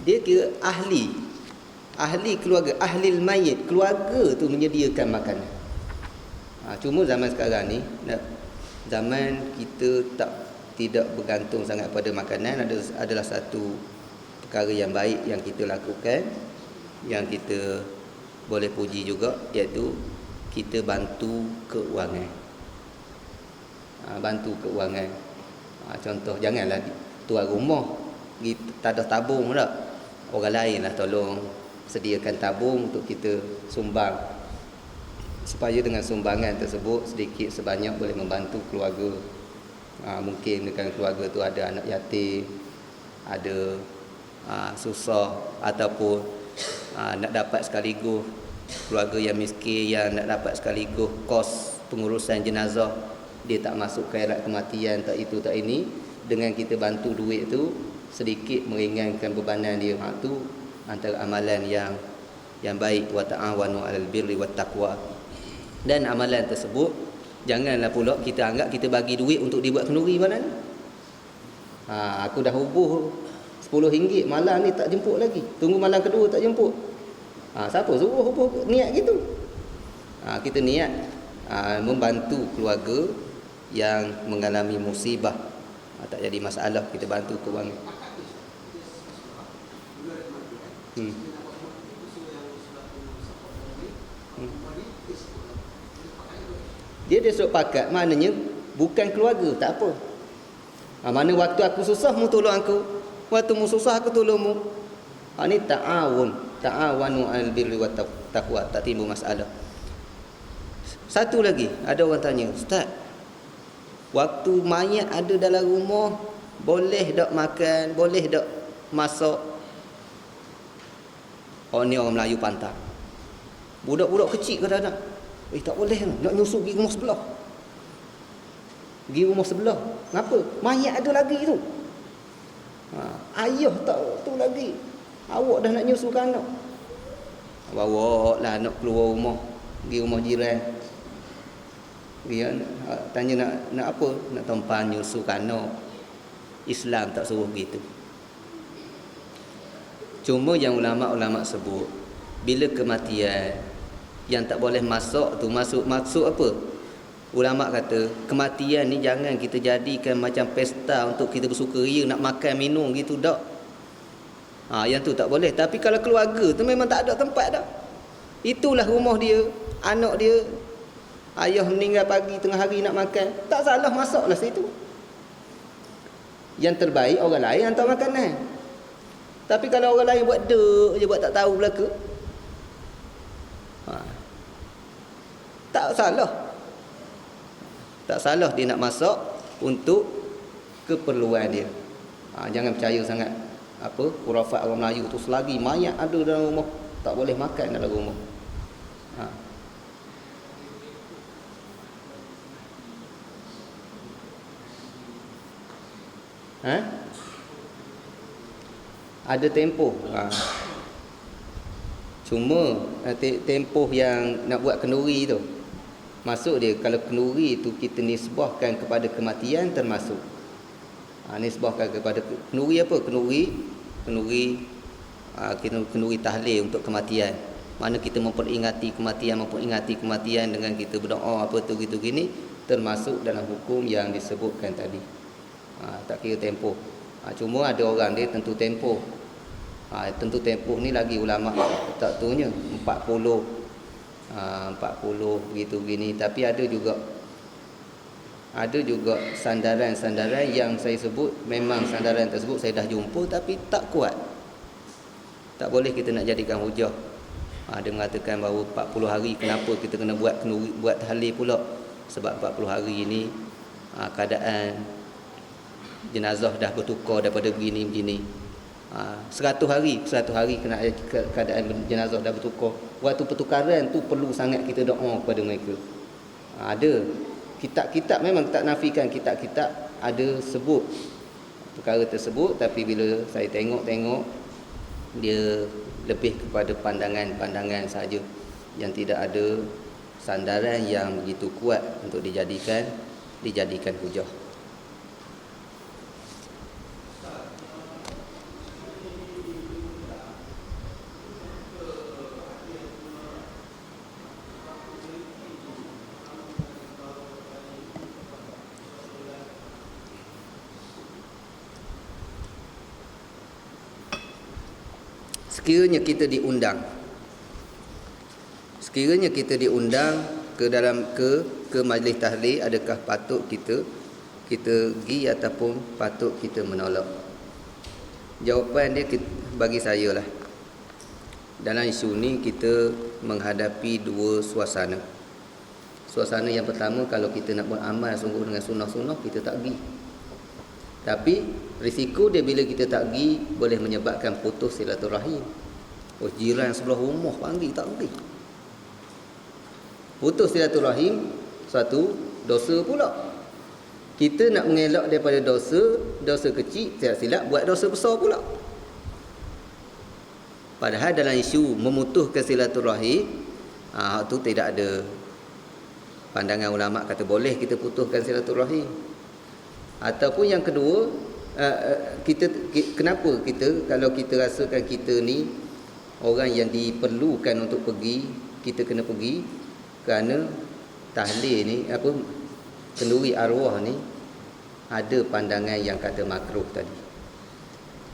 Dia kira ahli keluarga, ahlil mayit, keluarga tu menyediakan makanan. Cuma zaman sekarang ni, zaman kita tidak bergantung sangat pada makanan. Adalah satu perkara yang baik yang kita lakukan, yang kita boleh puji juga, iaitu kita bantu keuangan. Bantu keuangan. Contoh, janganlah tuan rumah tak ada tabung tak. Orang lain lah tolong sediakan tabung untuk kita sumbang, supaya dengan sumbangan tersebut sedikit sebanyak boleh membantu keluarga. Mungkin dengan keluarga tu ada anak yatim, ada susah, ataupun nak dapat sekaligus keluarga yang miskin yang nak dapat sekaligus kos pengurusan jenazah, dia tak masuk khairat kematian, tak itu tak ini. Dengan kita bantu duit tu, sedikit meringankan bebanan dia. Tu antara amalan yang baik. Wa ta'awanu 'alal birri wat taqwa. Dan amalan tersebut janganlah pula kita anggap kita bagi duit untuk dibuat kenduri mana ni. Aku dah hubung RM10, malam ni tak jemput lagi. Tunggu malam kedua tak jemput. Siapa suruh hubung niat gitu? Kita niat membantu keluarga yang mengalami musibah. Tak jadi masalah, kita bantu kewangan. Dia suruh pakat, maknanya bukan keluarga, tak apa. Mana waktu aku susah mu tolong aku, waktu mu susah aku tolong mu. Ni ta'awanu 'alal birri wat taqwa, tak timbul masalah. Satu lagi, ada orang tanya, Ustaz, waktu mayat ada dalam rumah, boleh tak makan, boleh tak masak? Ni orang Melayu pantang. Budak-budak kecil kadang-kadang, tak boleh nak nyusu pergi rumah sebelah. Pergi rumah sebelah. Kenapa? Mayat ada lagi tu. Ayah tak tu lagi. Awak dah nak nyusukan anak. Bawa lah anak keluar rumah, pergi rumah jiran. Dia tanya nak apa? Nak tumpang nyusukan anak. Islam tak suruh begitu. Cuma yang ulama-ulama sebut, bila kematian yang tak boleh masuk tu, masuk apa? Ulama kata kematian ni jangan kita jadikan macam pesta untuk kita bersukaria, nak makan minum gitu dak. Yang tu tak boleh. Tapi kalau keluarga tu memang tak ada tempat dah. Itulah rumah dia, anak dia, ayah meninggal pagi tengah hari nak makan, tak salah masuklah situ. Yang terbaik orang lain hantar makanan. Tapi kalau orang lain buat dek je, buat tak tahu belaka, tak salah. Tak salah dia nak masak untuk keperluan dia. Jangan percaya sangat apa khurafat orang Melayu tu, selagi mayat ada dalam rumah tak boleh makan dalam rumah. Ada tempoh. Cuma tempoh yang nak buat kenduri tu, masuk dia kalau kenduri tu kita nisbahkan kepada kematian termasuk. Nisbahkan kepada kenduri apa? Kenduri tahlil untuk kematian. Mana kita memperingati kematian dengan kita berdoa apa tu gitu gini, termasuk dalam hukum yang disebutkan tadi. Tak kira tempoh. Cuma ada orang dia tentu tempoh. Tentu tempoh ni lagi ulama tak tuhnya 40 begitu gini. Tapi ada juga sandaran yang saya sebut, memang sandaran tersebut saya dah jumpa tapi tak kuat. Tak boleh kita nak jadikan hujah. Dia mengatakan bahawa 40 hari kenapa kita kena buat tahlil pula? Sebab 40 hari ini keadaan jenazah dah bertukar daripada begini. 100 hari kena keadaan jenazah dah bertukar. Waktu pertukaran tu perlu sangat kita doa kepada mereka. Ada kitab-kitab, memang tak nafikan kitab-kitab ada sebut perkara tersebut, tapi bila saya tengok dia lebih kepada pandangan saja, yang tidak ada sandaran yang begitu kuat untuk dijadikan hujah. Sekiranya kita diundang ke dalam ke majlis tahlil, adakah patut kita pergi ataupun patut kita menolak? Jawapan dia bagi saya lah, dalam isu ni kita menghadapi dua suasana. Suasana yang pertama, kalau kita nak beramal sungguh dengan sunnah-sunnah, kita tak pergi. Tapi risiko dia bila kita tak pergi boleh menyebabkan putus silaturahim. Jiran sebelah rumah panggil tak pergi, putus silaturahim, satu dosa pula. Kita nak mengelak daripada dosa kecil, tidak silap buat dosa besar pula. Padahal dalam isu memutuskan silaturahim, tu tidak ada pandangan ulama kata boleh kita putuskan silaturahim. Ataupun yang kedua, kenapa kalau kita rasakan kita ni orang yang diperlukan untuk pergi, kita kena pergi kerana tahlil ni kenduri arwah ni ada pandangan yang kata makruh tadi.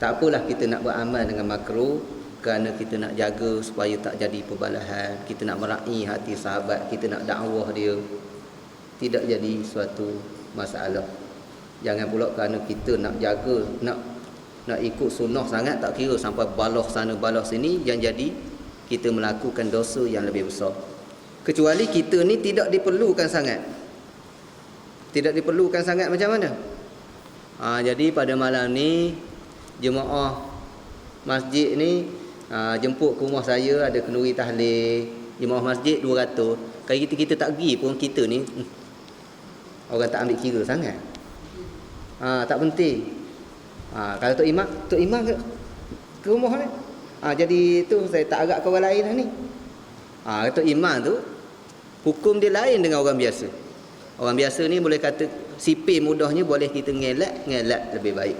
Tak apalah kita nak beramal dengan makruh kerana kita nak jaga supaya tak jadi perbalahan, kita nak meraih hati sahabat, kita nak dakwah dia, tidak jadi suatu masalah. Jangan pula kerana kita nak jaga, nak ikut sunnah sangat, tak kira sampai balah sana balah sini, yang jadi kita melakukan dosa yang lebih besar. Kecuali kita ni tidak diperlukan sangat. Tidak diperlukan sangat macam mana? Jadi pada malam ni jemaah masjid ni jemput ke rumah saya, ada kenduri tahlil, jemaah masjid 200. Kalau kita tak pergi pun, kita ni orang tak ambil kira sangat. Tak penting. Kalau Tok Imam ke rumah ni. Jadi tu saya tak agak ke orang lain lah ni. Tok Imam tu hukum dia lain dengan orang biasa. Orang biasa ni boleh kata sipir mudahnya boleh kita ngelak lebih baik.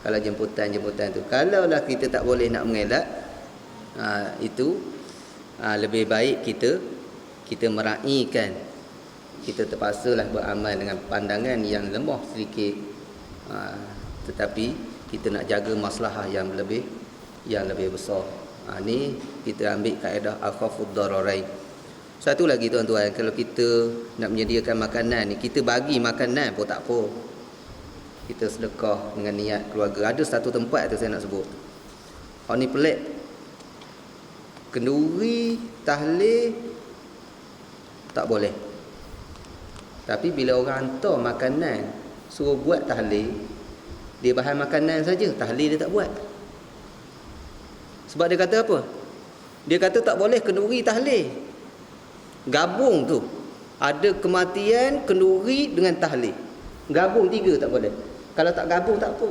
Kalau jemputan tu, kalaulah kita tak boleh nak mengelak, itu lebih baik kita meraihkan. Kita terpaksalah beramal dengan pandangan yang lemah sedikit, tetapi kita nak jaga maslahah yang lebih besar. Ni kita ambil kaedah akhafud dararain. Satu lagi tuan-tuan, kalau kita nak menyediakan makanan ni, kita bagi makanan pun tak apa, kita sedekah dengan niat keluarga. Ada satu tempat tu saya nak sebut, ni pelik, kenduri tahlil tak boleh. Tapi bila orang hantar makanan, suruh buat tahlil, dia bahan makanan saja, tahlil dia tak buat. Sebab dia kata apa? Dia kata tak boleh kenduri tahlil. Gabung tu, ada kematian kenduri dengan tahlil, gabung tiga tak boleh. Kalau tak gabung tak apa.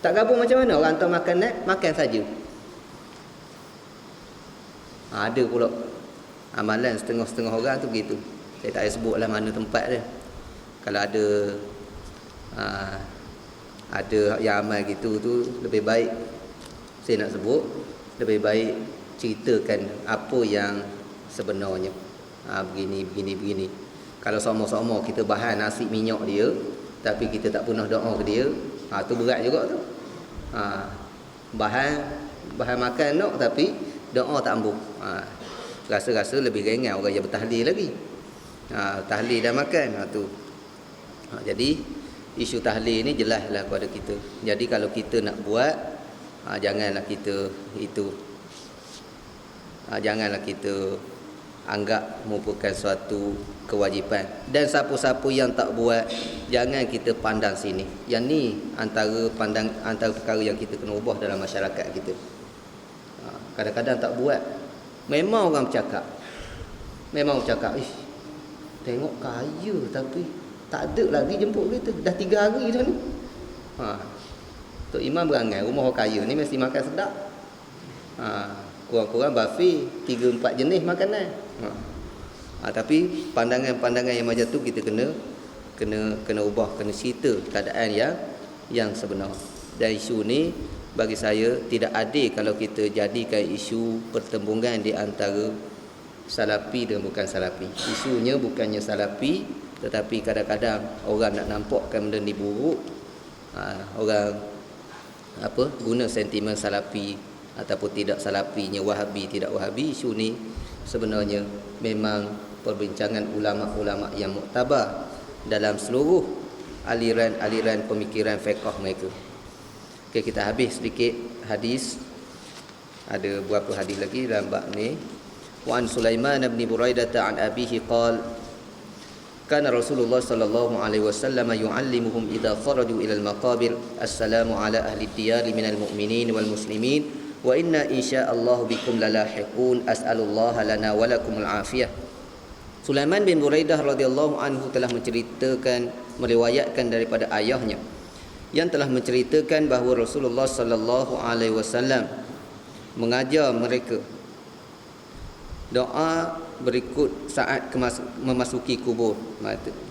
Tak gabung macam mana? Orang hantar makanan, makan saja. Ada pula amalan setengah-setengah orang tu begitu. Saya tak payah sebutlah mana tempat dia. Kalau ada yang amal gitu tu, lebih baik saya nak sebut, lebih baik ceritakan apa yang sebenarnya. Begini. Kalau sama-sama kita bahan nasi minyak dia, tapi kita tak pernah doa ke dia, tu berat juga tu. Bahan makan nak, tapi doa tak ambung. Rasa-rasa lebih ringan orang yang bertahlil lagi. Tahlil dan makan tu. Jadi isu tahlil ni jelaslah kepada kita. Jadi kalau kita nak buat, janganlah kita janganlah kita anggap merupakan suatu kewajipan. Dan siapa-siapa yang tak buat, jangan kita pandang sini. Yang ni antara perkara yang kita kena ubah dalam masyarakat kita. Kadang-kadang tak buat, memang orang bercakap, tengok kaya tapi tak ada lagi jemput kita, dah 3 hari dah ni. Tok Imam berangai rumah orang kaya ni mesti makan sedap. Kurang-kurang buffet 3-4 jenis makanan. Tapi pandangan-pandangan yang macam tu kita kena ubah, kena cerita keadaan yang sebenar. Dan isu ni bagi saya tidak adil kalau kita jadikan isu pertembungan di antara salafi dan bukan salafi. Isunya bukannya salafi, tetapi kadang-kadang orang nak nampakkan benda ni buruk. Orang guna sentimen salafi ataupun tidak salafinya, wahabi tidak wahabi. Isu ni sebenarnya memang perbincangan ulama-ulama yang muktabar dalam seluruh aliran pemikiran fiqh mereka. Okey, kita habis sedikit hadis. Ada beberapa hadis lagi dalam bab ni. Wa an Sulaiman bin Buraidah an abihi qala kana Rasulullah sallallahu alaihi wasallam yu'allimuhum idza kharaju ila al-maqabir assalamu ala ahli ad-diyar minal mu'minin wal muslimin wa inna insyaallah bikum lalahiqun as'alullaha lana wa lakumul afiyah. Sulaiman bin Buraidah radhiyallahu anhu telah meriwayatkan daripada ayahnya yang telah menceritakan bahawa Rasulullah sallallahu alaihi wasallam mengajar mereka doa berikut saat memasuki kubur,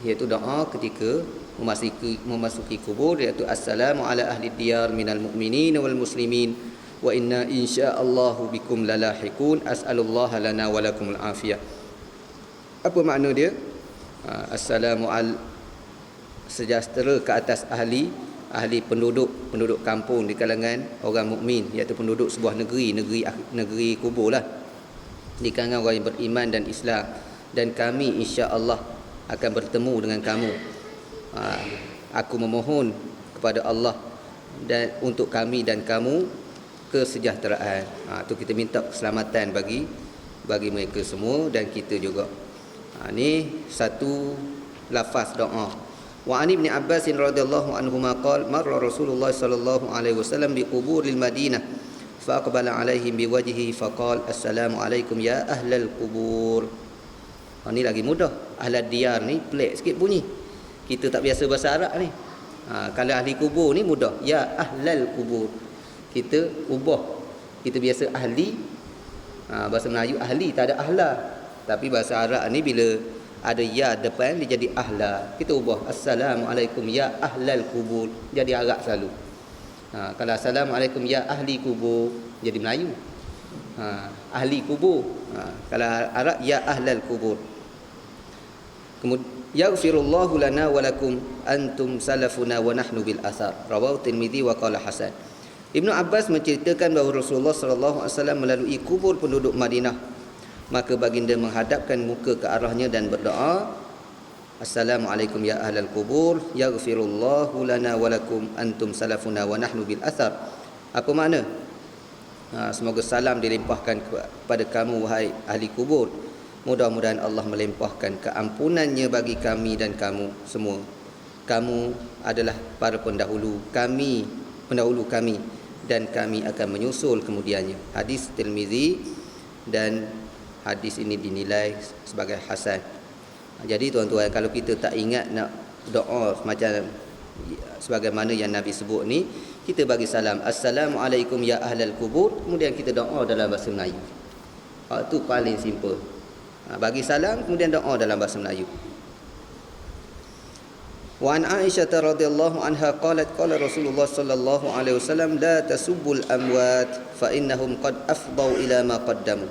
iaitu doa ketika memasuki kubur, iaitu assalamu ala ahli diyar minal mu'minin wal muslimin wa inna insyaallahu bikum lalahiqun as'alullaha lana wa lakumul afiyah. Apa makna dia? Assalamu al sejahtera ke atas ahli penduduk kampung di kalangan orang mukmin, iaitu penduduk sebuah negeri kubur lah, di kalangan orang yang beriman dan Islam, dan kami insya-Allah akan bertemu dengan kamu. Aku memohon kepada Allah dan untuk kami dan kamu kesejahteraan. Tu kita minta keselamatan bagi mereka semua dan kita juga. Ni satu lafaz doa. Wa an Ibn Abbas radhiyallahu anhuma qala marra Rasulullah sallallahu alaihi wasallam bi quburil Madinah فأقبل عليهم بوجهه فقال السلام عليكم يا أهل القبور. Ni lagi mudah. Ahlad diyar ni pelik sikit bunyi. Kita tak biasa bahasa Arab ni. Kalau ahli kubur ni mudah. Ya ahlal kubur. Kita ubah. Kita biasa ahli. Bahasa Melayu ahli, tak ada ahla. Tapi bahasa Arab ni bila ada ya depan dia jadi ahla. Kita ubah. Assalamualaikum ya ahlal kubur. Jadi Arab selalu. Kalau assalamualaikum ya ahli kubur, jadi Melayu. Ahli kubur. Kalau Arab ya ahlal kubur. Kemudian yaghfirullahu lana wa lakum antum salafuna wa nahnu bil athar. Rawahu Tirmizi wa qala hasan. Ibnu Abbas menceritakan bahawa Rasulullah sallallahu alaihi wasallam melalui kubur penduduk Madinah. Maka baginda menghadapkan muka ke arahnya dan berdoa, Assalamualaikum ya ahlal kubur, yaghfirullahu lana wa lakum antum salafuna wa nahnu bil athar. Apa makna? Semoga salam dilimpahkan kepada kamu wahai ahli kubur. Mudah-mudahan Allah melimpahkan keampunannya bagi kami dan kamu semua. Kamu adalah para pendahulu kami, dan kami akan menyusul kemudiannya. Hadis Tirmizi, dan hadis ini dinilai sebagai hasan. Jadi tuan-tuan, kalau kita tak ingat nak doa macam sebagaimana yang Nabi sebut ni, kita bagi salam Assalamualaikum ya ahlal kubur, kemudian kita doa dalam bahasa Melayu. Itu paling simple. Bagi salam kemudian doa dalam bahasa Melayu. Wa an Aisyah radhiyallahu anha qalat qala Rasulullah sallallahu alaihi wasallam la tasubbul amwat fa innahum qad afdau ila ma qaddamu.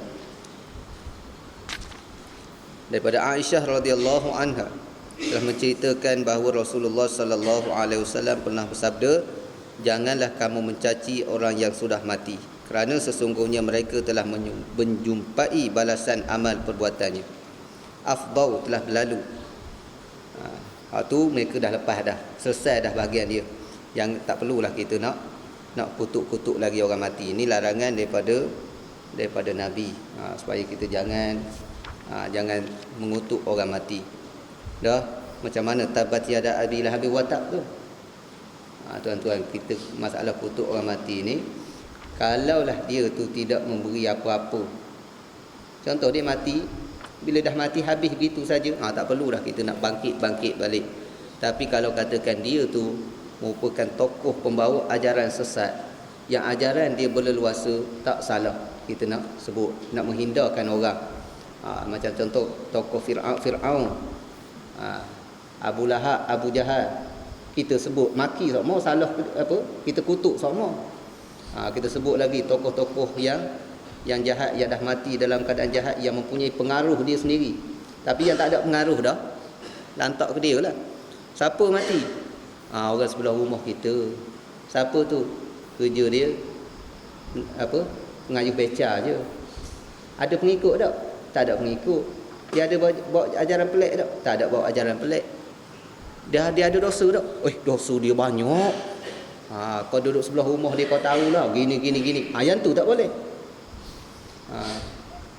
Daripada Aisyah radhiyallahu anha telah menceritakan bahawa Rasulullah sallallahu alaihi wasallam pernah bersabda, janganlah kamu mencaci orang yang sudah mati, kerana sesungguhnya mereka telah menjumpai balasan amal perbuatannya. Afdau, telah berlalu. Itu mereka dah lepas dah, selesai dah bahagian dia. Yang tak perlulah kita nak kutuk-kutuk lagi orang mati. Ini larangan daripada Nabi, supaya kita jangan mengutuk orang mati. Dah macam mana tabat yada abi lahabi watab tu. Tuan-tuan, kita masalah kutuk orang mati ni, kalaulah dia tu tidak memberi apa-apa. Contoh dia mati, bila dah mati habis begitu saja, tak perlulah kita nak bangkit balik. Tapi kalau katakan dia tu merupakan tokoh pembawa ajaran sesat, yang ajaran dia berleluasa, tak salah kita nak sebut, nak menghindarkan orang. Macam contoh tokoh Fir'aun, Abu Lahab, Abu Jahal, kita sebut maki semua, salah apa, kita kutuk semua. Kita sebut lagi tokoh-tokoh yang jahat, yang dah mati dalam keadaan jahat, yang mempunyai pengaruh dia sendiri. Tapi yang tak ada pengaruh dah, lantak ke dia lah. Siapa mati? Orang sebelah rumah kita. Siapa tu? Kerja dia apa? Pengayuh beca je. Ada pengikut tak? Tak ada pengikut. Dia ada bawa ajaran pelik tak? Tak ada bawa ajaran pelik. Dia ada dosa tak? Dosa dia banyak. Kau duduk sebelah rumah dia, kau tahulah gini. Yang tu tak boleh.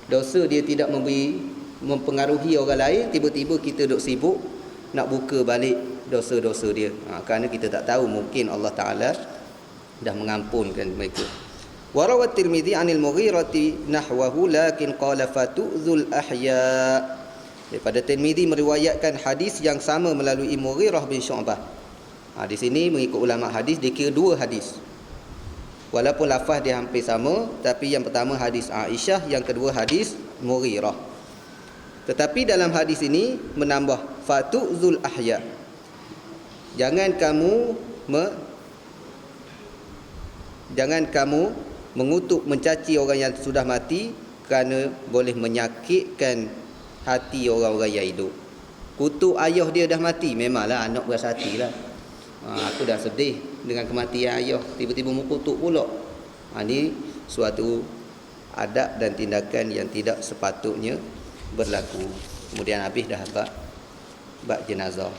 Dosa dia tidak mempengaruhi orang lain, tiba-tiba kita duduk sibuk nak buka balik dosa-dosa dia. Kerana kita tak tahu, mungkin Allah Ta'ala dah mengampunkan mereka. Warawat Tirmizi anil Mughirati nahwahu lakin qala fatu'zul ahya. Daripada Tirmizi meriwayatkan hadis yang sama melalui Mughirah bin Syu'bah. Di sini mengikut ulama hadis dikira dua hadis. Walaupun lafaz dia hampir sama, tapi yang pertama hadis Aisyah, yang kedua hadis Mughirah. Tetapi dalam hadis ini menambah fatu'zul ahya. Jangan kamu mengutuk, mencaci orang yang sudah mati, kerana boleh menyakitkan hati orang-orang yang hidup. Kutuk ayah dia dah mati, memanglah anak beras hati lah. Aku dah sedih dengan kematian ayah, tiba-tiba mengutuk pula. Ini suatu adab dan tindakan yang tidak sepatutnya berlaku. Kemudian habis dah bab jenazah.